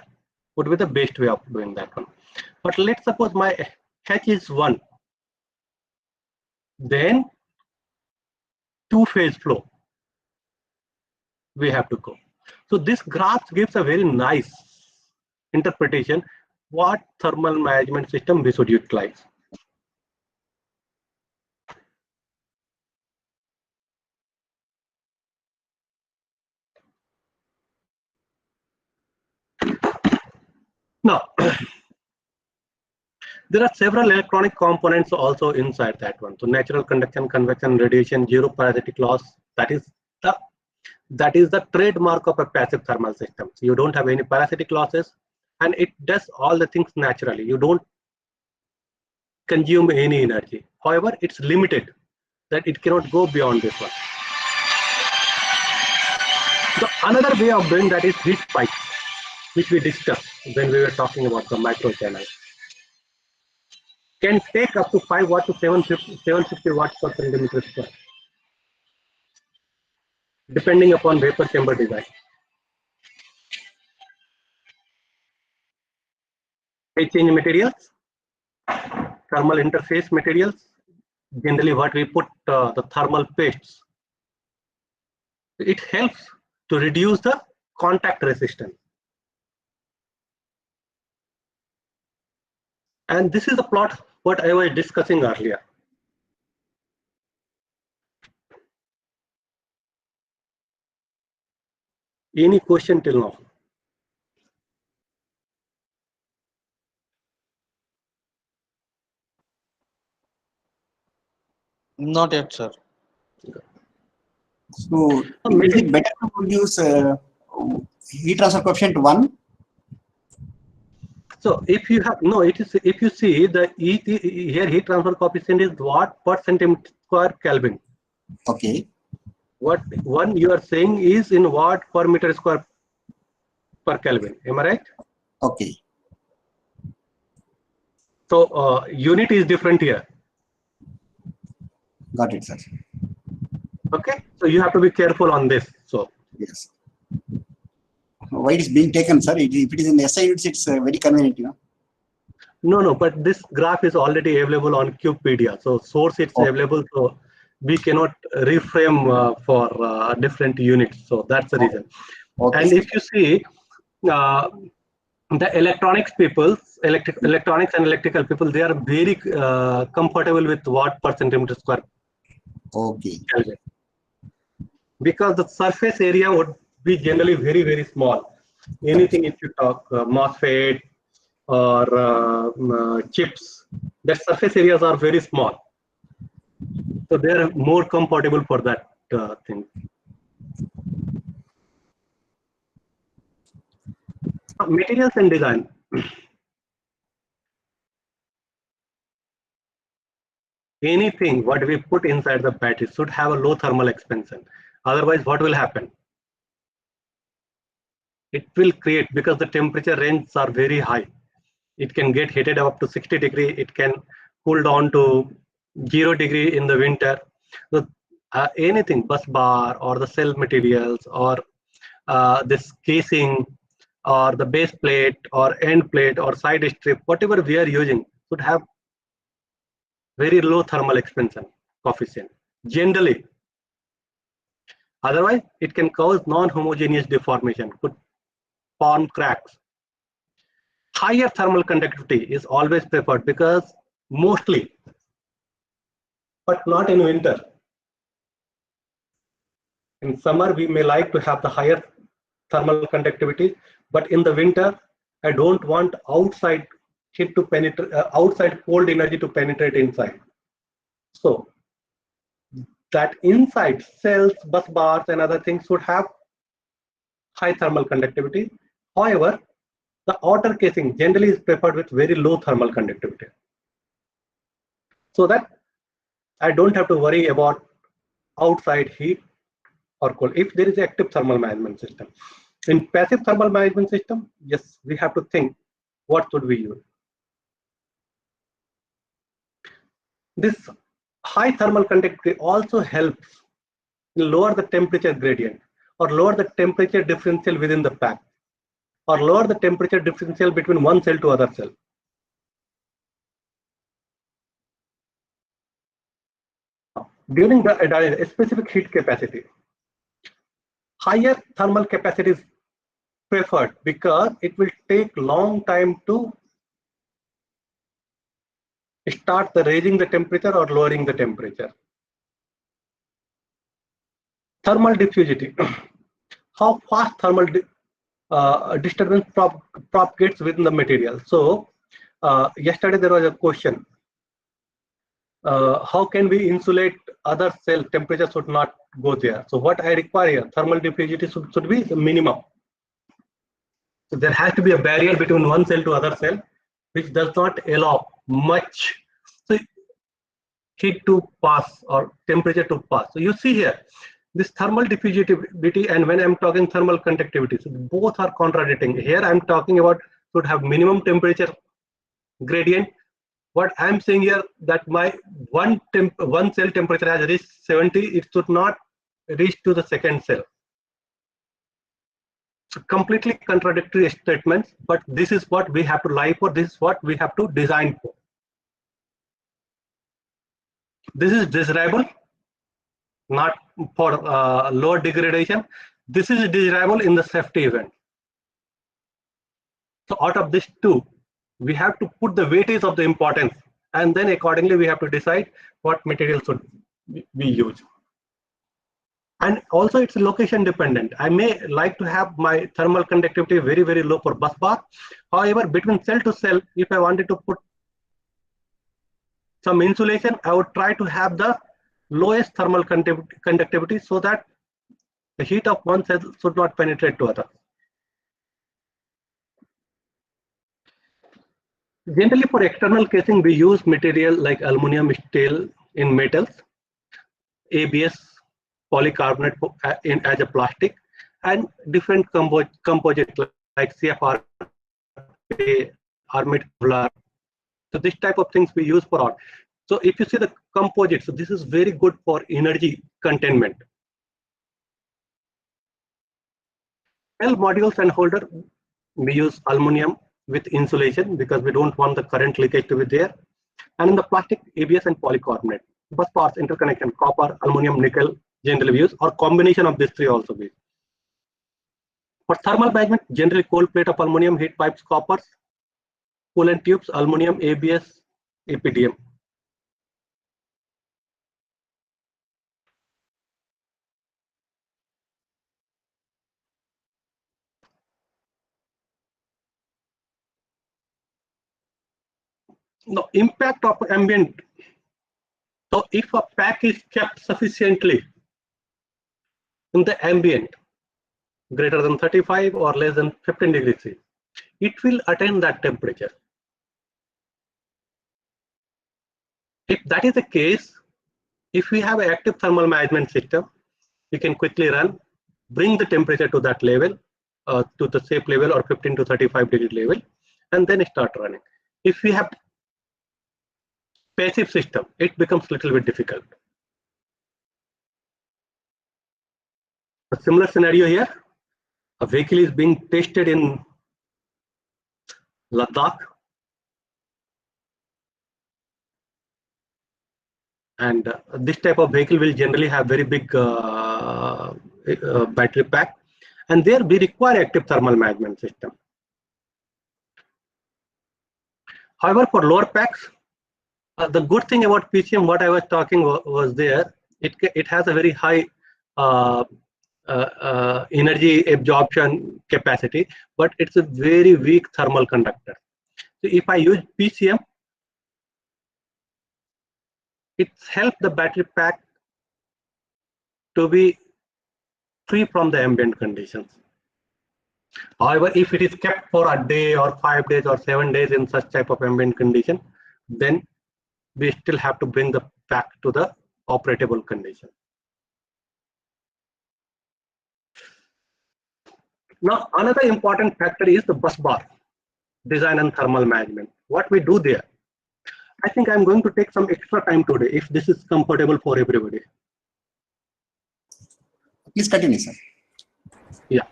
would be the best way of doing that one. But let's suppose my H is 1. Then two-phase flow we have to go. So this graph gives a very nice interpretation what thermal management system we should utilize. Now, there are several electronic components also inside that one. So natural conduction, convection, radiation, zero parasitic loss. The that is the trademark of a passive thermal system. So you don't have any parasitic losses, and it does all the things naturally. You don't consume any energy. However, it's limited, that it cannot go beyond this one. So another way of doing that is heat pipes, which we discussed when we were talking about the micro channel. Can take up to 5 watt to 750 watts per centimeter square, depending upon vapor chamber design. Phase change materials, thermal interface materials, generally what we put the thermal pastes. It helps to reduce the contact resistance. And this is the plot what I was discussing earlier. Any question till now? Not yet, sir. So is it better to use heat transfer coefficient 1? So if you have it is, if you see the here heat transfer coefficient is watt per centimeter square Kelvin. Okay. What one you are saying is in watt per meter square per Kelvin. Am I right? Okay. So unit is different here. Got it, sir. Okay. So you have to be careful on this. So Yes. Why it is being taken, sir? If it is in SI units, it's very convenient, you know. no, but this graph is already available on Cubepedia. So source it's available. So we cannot reframe for different units. So that's the reason. Okay, And sir. if you see the electronics people, electronics and electrical people, they are very comfortable with watt per centimeter square Okay. Kelvin, because the surface area would be generally very, very small. Anything if you talk MOSFET or chips, the surface areas are very small. So they are more compatible for that thing. Materials and design. Anything what we put inside the battery should have a low thermal expansion. Otherwise, what will happen? It will create, because the temperature ranges are very high. It can get heated up to 60 degree. It can cool down to 0 degree in the winter. So anything, bus bar or the cell materials or this casing or the base plate or end plate or side strip, whatever we are using should have very low thermal expansion coefficient generally. Otherwise, it can cause non-homogeneous deformation, could form cracks. Higher thermal conductivity is always preferred, because mostly, but not in winter. In summer, we may like to have the higher thermal conductivity, but in the winter, I don't want outside heat to penetrate, outside cold energy to penetrate inside. So that inside cells, bus bars, and other things should have high thermal conductivity. However, the outer casing generally is preferred with very low thermal conductivity, so that I don't have to worry about outside heat or cold if there is active thermal management system. In passive thermal management system, yes, we have to think what should we use. This high thermal conductivity also helps lower the temperature gradient or lower the temperature differential within the pack, or lower the temperature differential between one cell to other cell. During the specific heat capacity, higher thermal capacity is preferred because it will take long time to start the raising the temperature or lowering the temperature. Thermal diffusivity. How fast thermal disturbance propagates within the material. So yesterday there was a question, how can we insulate other cell? Temperature should not go there. So what I require here, thermal diffusivity should be the minimum. So there has to be a barrier between one cell to other cell, which does not allow much so heat to pass or temperature to pass. So you see here, this thermal diffusivity and when I'm talking thermal conductivity, so both are contradicting. Here I'm talking about should have minimum temperature gradient. What I'm saying here that my one cell temperature has reached 70, it should not reach to the second cell. So completely contradictory statements, but this is what we have to lie for. This is what we have to design for. This is desirable, not for lower degradation. This is desirable in the safety event. So out of this two, we have to put the weightage of the importance, and then accordingly we have to decide what material should we use. And also it's location dependent. I may like to have my thermal conductivity very, very low for bus bar. However, between cell to cell, if I wanted to put some insulation, I would try to have the lowest thermal conductivity so that the heat of one cell should not penetrate to other. Generally for external casing, we use material like aluminum, steel in metals, ABS, polycarbonate as a plastic, and different composites like CFR, armate Kevlar. So this type of things we use for art. So if you see the composite, so this is very good for energy containment. Cell modules and holder, we use aluminum with insulation because we don't want the current leakage to be there. And in the plastic, ABS and polycarbonate. Bus parts, interconnection, copper, aluminum, nickel, generally we use, or combination of these three also we use. For thermal management, generally cold plate of aluminum, heat pipes, coppers, coolant tubes, aluminum, ABS, APDM. Now, impact of ambient. So if a pack is kept sufficiently in the ambient, greater than 35 or less than 15 degrees C, it will attain that temperature. If that is the case, if we have an active thermal management system, we can quickly run, bring the temperature to that level, to the safe level or 15 to 35 degree level, and then start running. If we have passive system, it becomes a little bit difficult. A similar scenario here, a vehicle is being tested in Ladakh, and this type of vehicle will generally have very big battery pack, and there we require active thermal management system. However, for lower packs, the good thing about PCM, what I was talking was there, it has a very high energy absorption capacity, but it's a very weak thermal conductor. So if I use PCM, it's helped the battery pack to be free from the ambient conditions. However, if it is kept for a day or 5 days or 7 days in such type of ambient condition, then we still have to bring the pack to the operable condition. Now, another important factor is the bus bar design and thermal management. What we do there, I think I'm going to take some extra time today if this is comfortable for everybody. Please continue, sir. Yeah.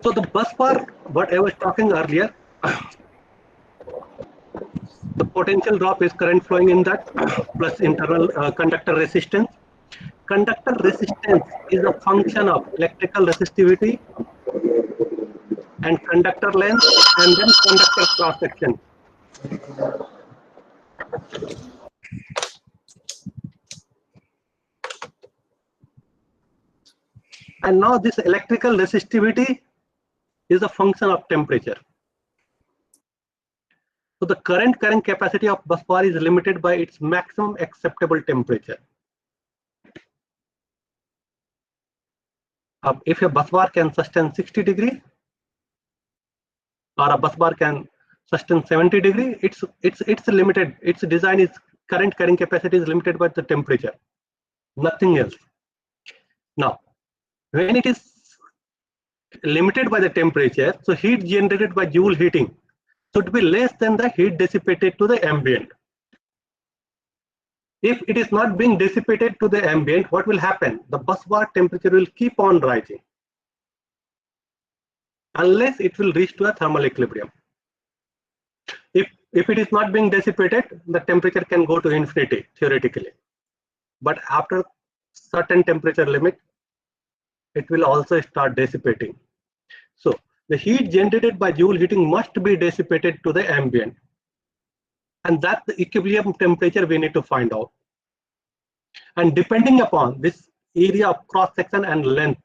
So the bus bar, what I was talking earlier, the potential drop is current flowing in that plus internal conductor resistance. Conductor resistance is a function of electrical resistivity and conductor length and then conductor cross section. And now this electrical resistivity is a function of temperature. So the current carrying capacity of busbar is limited by its maximum acceptable temperature. If a busbar can sustain 60 degree or a busbar can sustain 70 degree, it's limited. Its design is current carrying capacity is limited by the temperature, nothing else. Now, when it is limited by the temperature, so heat generated by Joule heating should be less than the heat dissipated to the ambient. If it is not being dissipated to the ambient, what will happen? The busbar temperature will keep on rising unless it will reach to a thermal equilibrium. If it is not being dissipated, the temperature can go to infinity theoretically. But after certain temperature limit, it will also start dissipating. So the heat generated by Joule heating must be dissipated to the ambient. And that's the equilibrium temperature we need to find out. And depending upon this area of cross section and length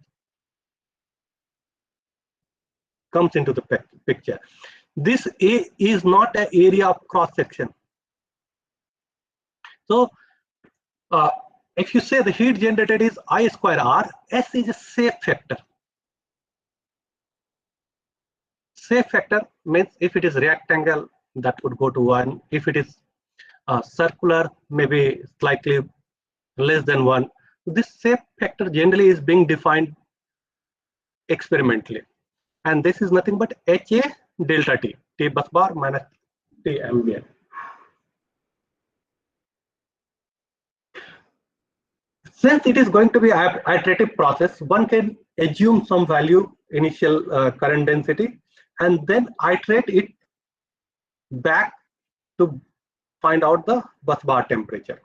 comes into the picture. This A is not an area of cross section. So if you say the heat generated is I square R, S is a safe factor. Safe factor means if it is rectangle, that would go to 1. If it is circular, maybe slightly less than 1. This safe factor generally is being defined experimentally. And this is nothing but HA delta T, T bus bar minus T ambient. Since it is going to be an iterative process, one can assume some value, initial current density, and then iterate it back to find out the bus bar temperature.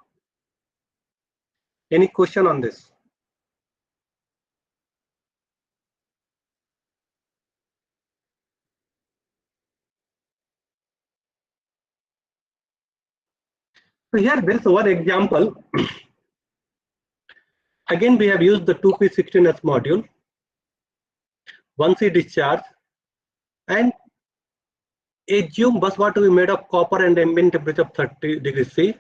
Any question on this? So here there is one example. Again, we have used the 2P16S module, 1C discharge, and assume bus bar to be made of copper and ambient temperature of 30 degrees C.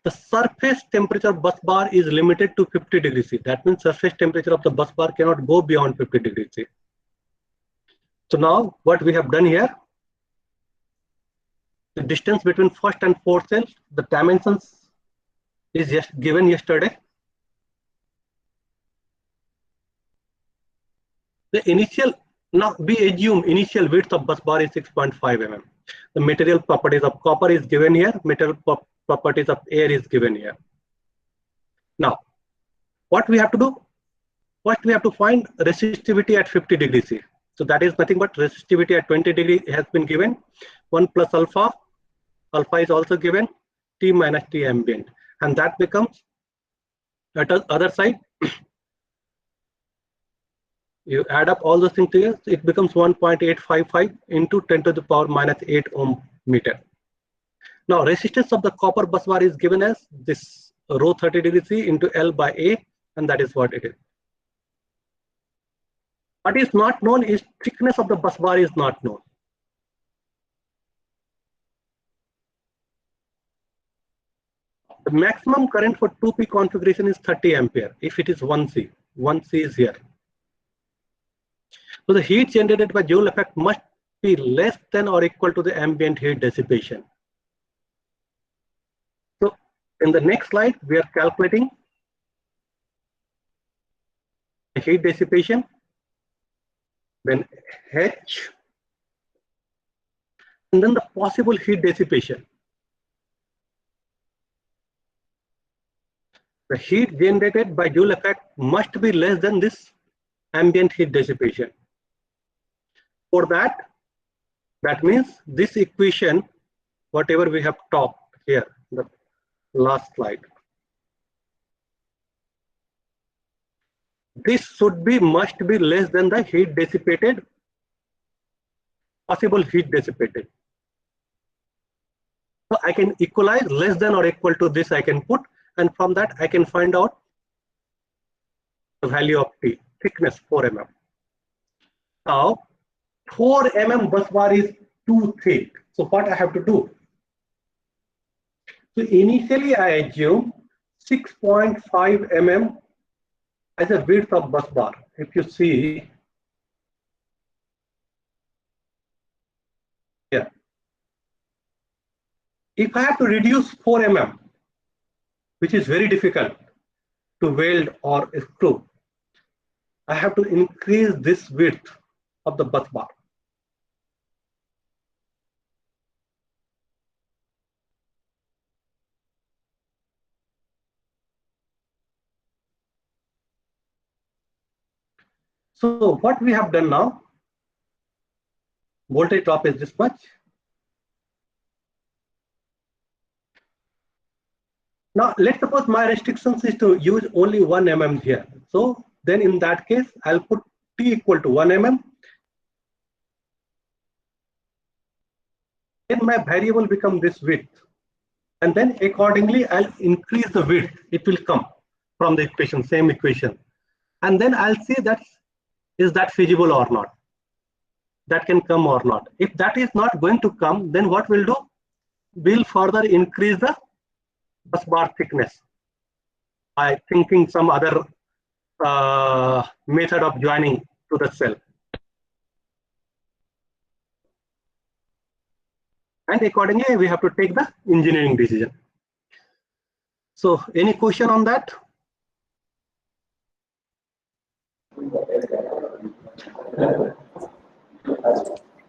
The surface temperature of bus bar is limited to 50 degrees C. That means surface temperature of the bus bar cannot go beyond 50 degrees C. So now what we have done here, the distance between first and fourth cell, the dimensions is just given yesterday. The initial, now we assume initial width of bus bar is 6.5 mm. The material properties of copper is given here, material properties of air is given here. Now, what we have to do? First, we have to find resistivity at 50 degrees C. So that is nothing but resistivity at 20 degrees has been given. 1 plus alpha, alpha is also given, T minus T ambient. And that becomes, at the other side, you add up all those things together, it becomes 1.855 into 10 to the power minus 8 ohm meter. Now, resistance of the copper bus bar is given as this rho 30 degrees C into L by A, and that is what it is. What is not known is thickness of the bus bar is not known. The maximum current for 2P configuration is 30 ampere if it is 1C. 1C is here. So the heat generated by Joule effect must be less than or equal to the ambient heat dissipation. So in the next slide, we are calculating the heat dissipation, then H, and then the possible heat dissipation. The heat generated by Joule effect must be less than this ambient heat dissipation. For that, that means this equation, whatever we have talked here, the last slide, this should be, must be less than the heat dissipated, possible heat dissipated. So I can equalize less than or equal to this I can put, and from that I can find out the value of T, thickness 4 mm. Now, 4 mm bus bar is too thick. So what I have to do? So initially I assume 6.5 mm as a width of bus bar. If you see here, if I have to reduce 4 mm, which is very difficult to weld or screw, I have to increase this width of the bus bar. So what we have done now, voltage drop is this much. Now let's suppose my restrictions is to use only 1 mm here. So then in that case, I'll put T equal to 1 mm. Then my variable become this width. And then accordingly, I'll increase the width. It will come from the equation, same equation. And then I'll see that is that feasible or not. That can come or not. If that is not going to come, then what we'll do? We'll further increase the bus bar thickness by thinking some other method of joining to the cell. And accordingly, we have to take the engineering decision. So any question on that?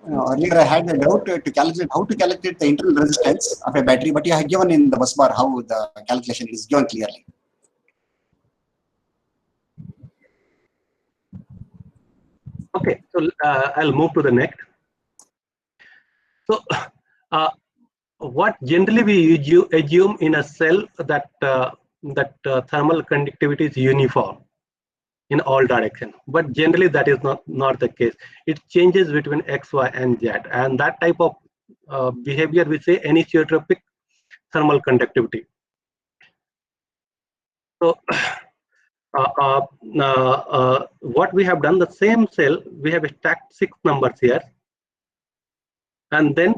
Earlier I had a doubt to calculate how to calculate the internal resistance of a battery, but you have given in the bus bar how the calculation is given clearly. Okay, so I'll move to the next. So what generally we assume in a cell that thermal conductivity is uniform in all directions, but generally that is not the case. It changes between X, Y, and Z, and that type of behavior we say anisotropic thermal conductivity. So what we have done, the same cell, we have stacked 6 numbers here, and then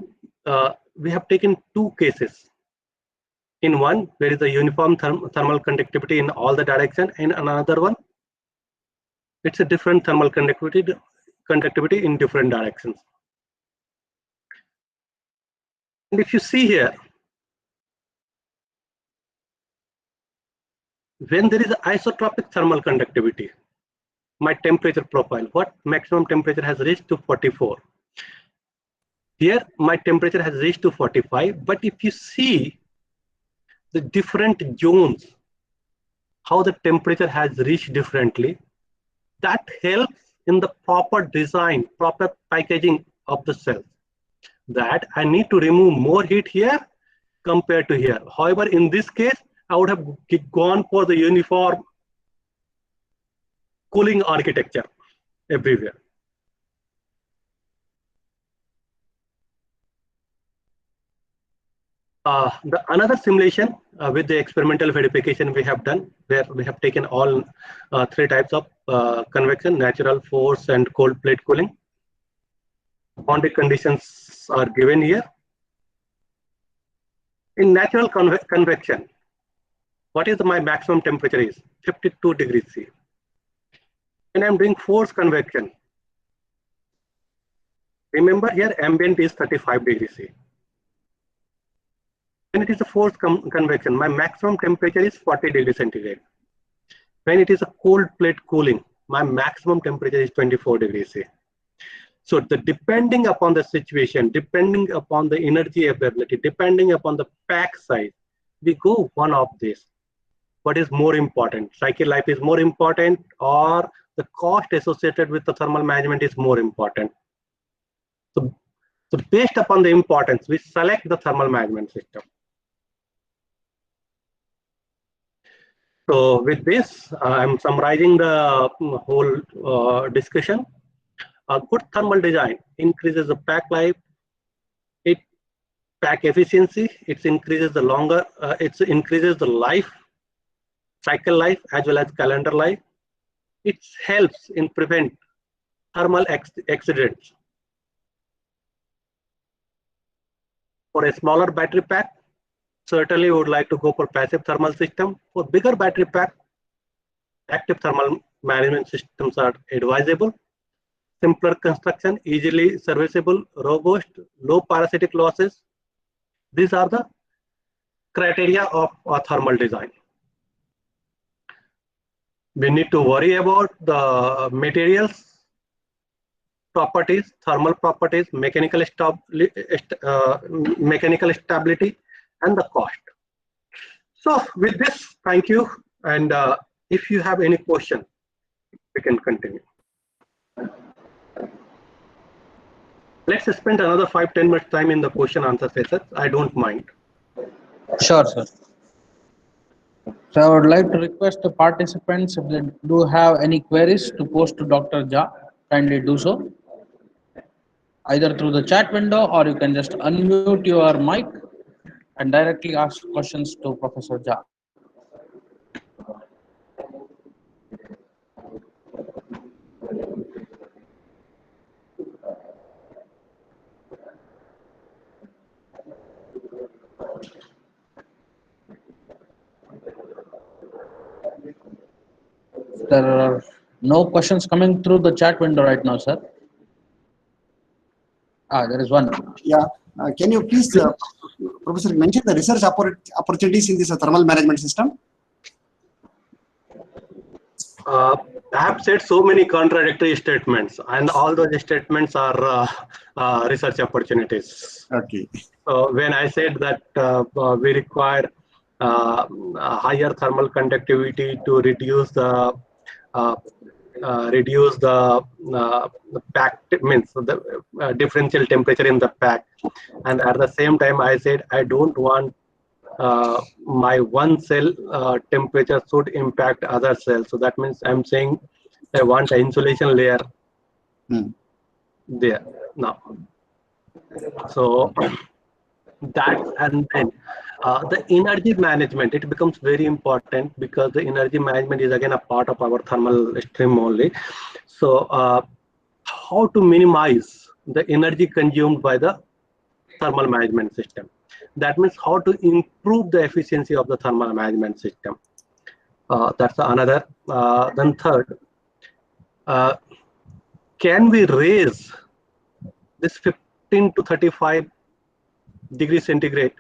we have taken 2 cases. In one, there is a uniform thermal conductivity in all the direction, and another one, it's a different thermal conductivity in different directions. And if you see here, when there is isotropic thermal conductivity, my temperature profile, what maximum temperature has reached to 44. Here, my temperature has reached to 45, but if you see the different zones, how the temperature has reached differently, that helps in the proper design, proper packaging of the cells. That I need to remove more heat here compared to here. However, in this case, I would have gone for the uniform cooling architecture everywhere. Another simulation with the experimental verification we have done, where we have taken all 3 types of convection, natural, force, and cold plate cooling. Boundary conditions are given here. In natural convection, what is my maximum temperature is 52 degrees C. When I'm doing forced convection, remember here ambient is 35 degrees C. When it is a forced convection, my maximum temperature is 40 degrees centigrade. When it is a cold plate cooling, my maximum temperature is 24 degrees C. So depending upon the situation, depending upon the energy availability, depending upon the pack size, we go one of these. What is more important? Cycle life is more important, or the cost associated with the thermal management is more important? So based upon the importance, we select the thermal management system. So with this, I'm summarizing the whole discussion. A good thermal design increases the pack life, it pack efficiency, it increases the life, cycle life, as well as calendar life. It helps in prevent thermal accidents For a smaller battery pack, certainly we would like to go for passive thermal system. For bigger battery pack, active thermal management systems are advisable. Simpler construction, easily serviceable, robust, low parasitic losses. These are the criteria of a thermal design. We need to worry about the materials properties, thermal properties, mechanical stability, and the cost. So with this, thank you. And if you have any question, we can continue. Let's spend another 5-10 minutes time in the question answer session. I don't mind. Sure, sir. So I would like to request the participants, if they do have any queries to post to Dr. Jha, kindly do so. Either through the chat window, or you can just unmute your mic and directly ask questions to Professor Jha. There are no questions coming through the chat window right now, sir. There is one. Yeah. Can you please, Professor, mention the research opportunities in this thermal management system? I have said so many contradictory statements, and all those statements are research opportunities. Okay. So when I said that we require higher thermal conductivity to reduce the pack, means the differential temperature in the pack, and at the same time I said I don't want my one cell temperature should impact other cells. So that means I'm saying I want an insulation layer there now. So that, and then the energy management, it becomes very important, because the energy management is again a part of our thermal stream only. So how to minimize the energy consumed by the thermal management system. That means how to improve the efficiency of the thermal management system. That's another. Then third, can we raise this 15 to 35 degrees centigrade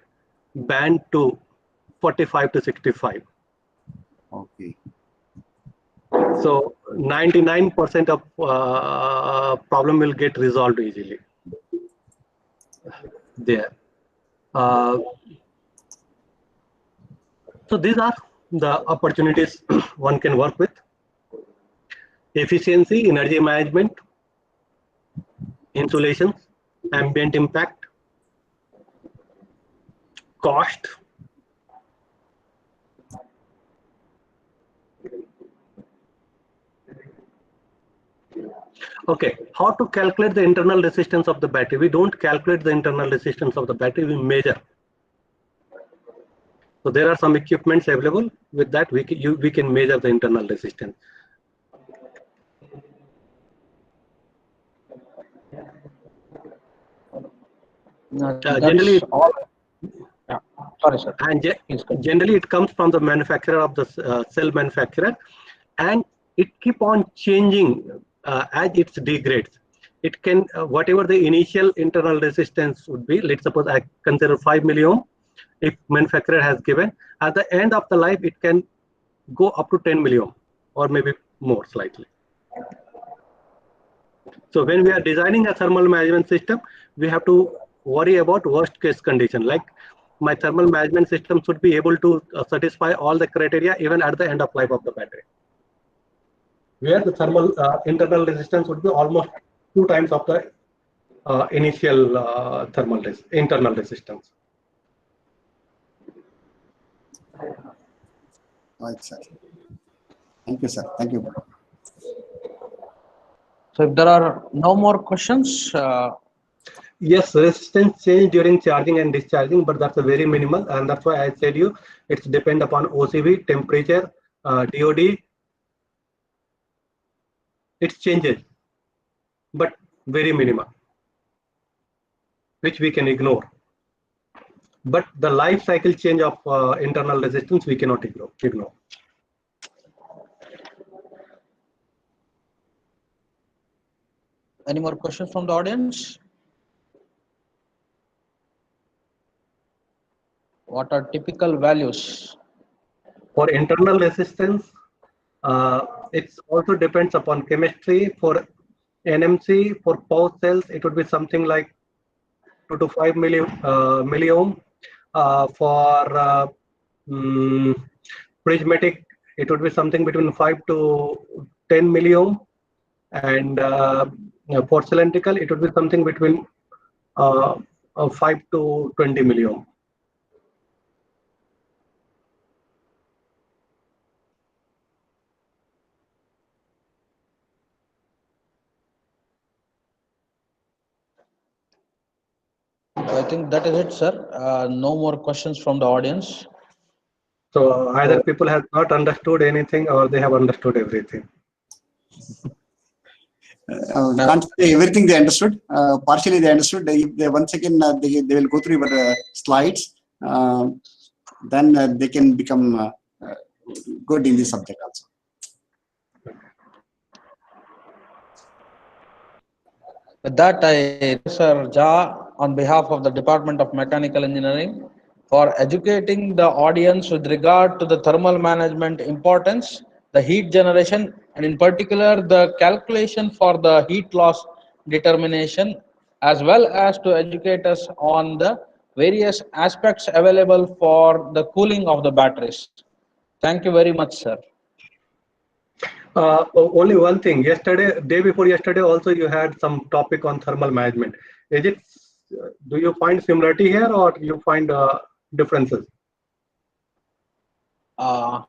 band to 45 to 65? Okay. So 99% of problem will get resolved easily there. So these are the opportunities one can work with: efficiency, energy management, insulation, ambient impact, cost, okay. How to calculate the internal resistance of the battery? We don't calculate the internal resistance of the battery, we measure. So there are some equipments available. With that, we can measure the internal resistance. Generally, Sorry, sir. And generally, it comes from the manufacturer of the cell manufacturer, and it keep on changing as it degrades. It can whatever the initial internal resistance would be. Let's suppose I consider 5 milliohm. If manufacturer has given, at the end of the life, it can go up to 10 milliohm or maybe more slightly. So when we are designing a thermal management system, we have to worry about worst case condition. Like my thermal management system should be able to satisfy all the criteria even at the end of life of the battery, where the thermal internal resistance would be almost 2 times of the initial internal resistance. Right, sir. Thank you, sir. Thank you. So if there are no more questions, yes, resistance change during charging and discharging, but that's a very minimal, and that's why I said you it's depend upon OCV, temperature, DOD. It changes, but very minimal, which we can ignore. but the life cycle change of internal resistance we cannot ignore. Any more questions from the audience? What are typical values? For internal resistance, it also depends upon chemistry. For NMC, for pouch cells, it would be something like 2 to 5 milliohm. For prismatic, it would be something between 5 to 10 milliohm. And for cylindrical, it would be something between 5 to 20 milliohm. I think that is it, sir. No more questions from the audience. So either So, people have not understood anything or they have understood everything. Can't say everything they understood. Partially they understood. If they once again they will go through your slides, then they can become good in this subject also. with that, I Sir Jha on behalf of the Department of Mechanical Engineering for educating the audience with regard to the thermal management importance, the heat generation, and in particular the calculation for the heat loss determination, as well as to educate us on the various aspects available for the cooling of the batteries. Thank you very much, sir. Only one thing. Yesterday, day before yesterday, also you had some topic on thermal management. Is it? Do you find similarity here, or you find differences? Uh,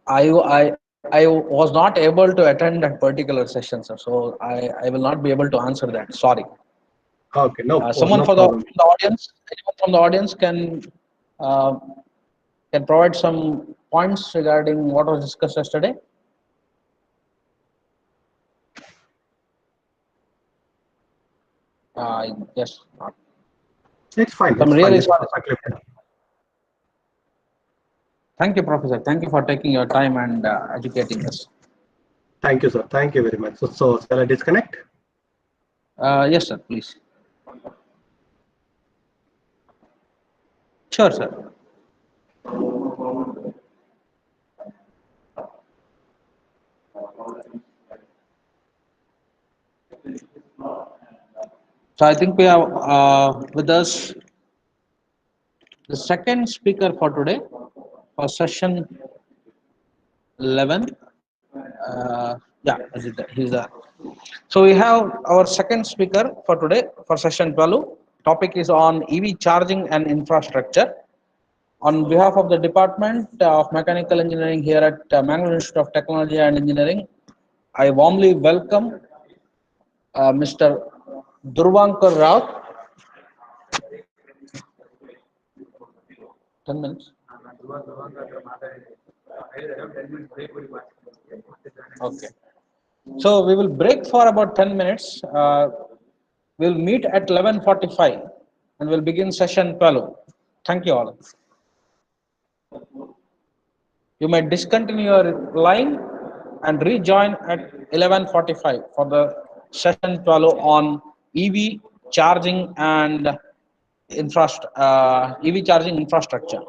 I was not able to attend that particular session, sir. So I will not be able to answer that. Sorry. Okay, Someone no for problem. the audience, anyone from the audience uh, can provide some points regarding what was discussed yesterday. Yes. It's fine. I'm It's fine. really It's sorry. perfectly fine. Thank you, Professor. Thank you for taking your time and educating us. Thank you, sir. Thank you very much. So shall I disconnect? Yes, sir. Please. Sure, sir. So I think we have with us the second speaker for today for session 11. Yeah, he's there. So we have our second speaker for today for session 12. Topic is on EV charging and infrastructure. On behalf of the Department of Mechanical Engineering here at Mangalore Institute of Technology and Engineering, I warmly welcome Mr. Durvankar Rao. 10 minutes. Okay. So we will break for about 10 minutes. We'll meet at 11:45 and we'll begin session 12. Thank you all. You may discontinue your line and rejoin at 11:45 for the session 12 on EV charging and EV charging infrastructure.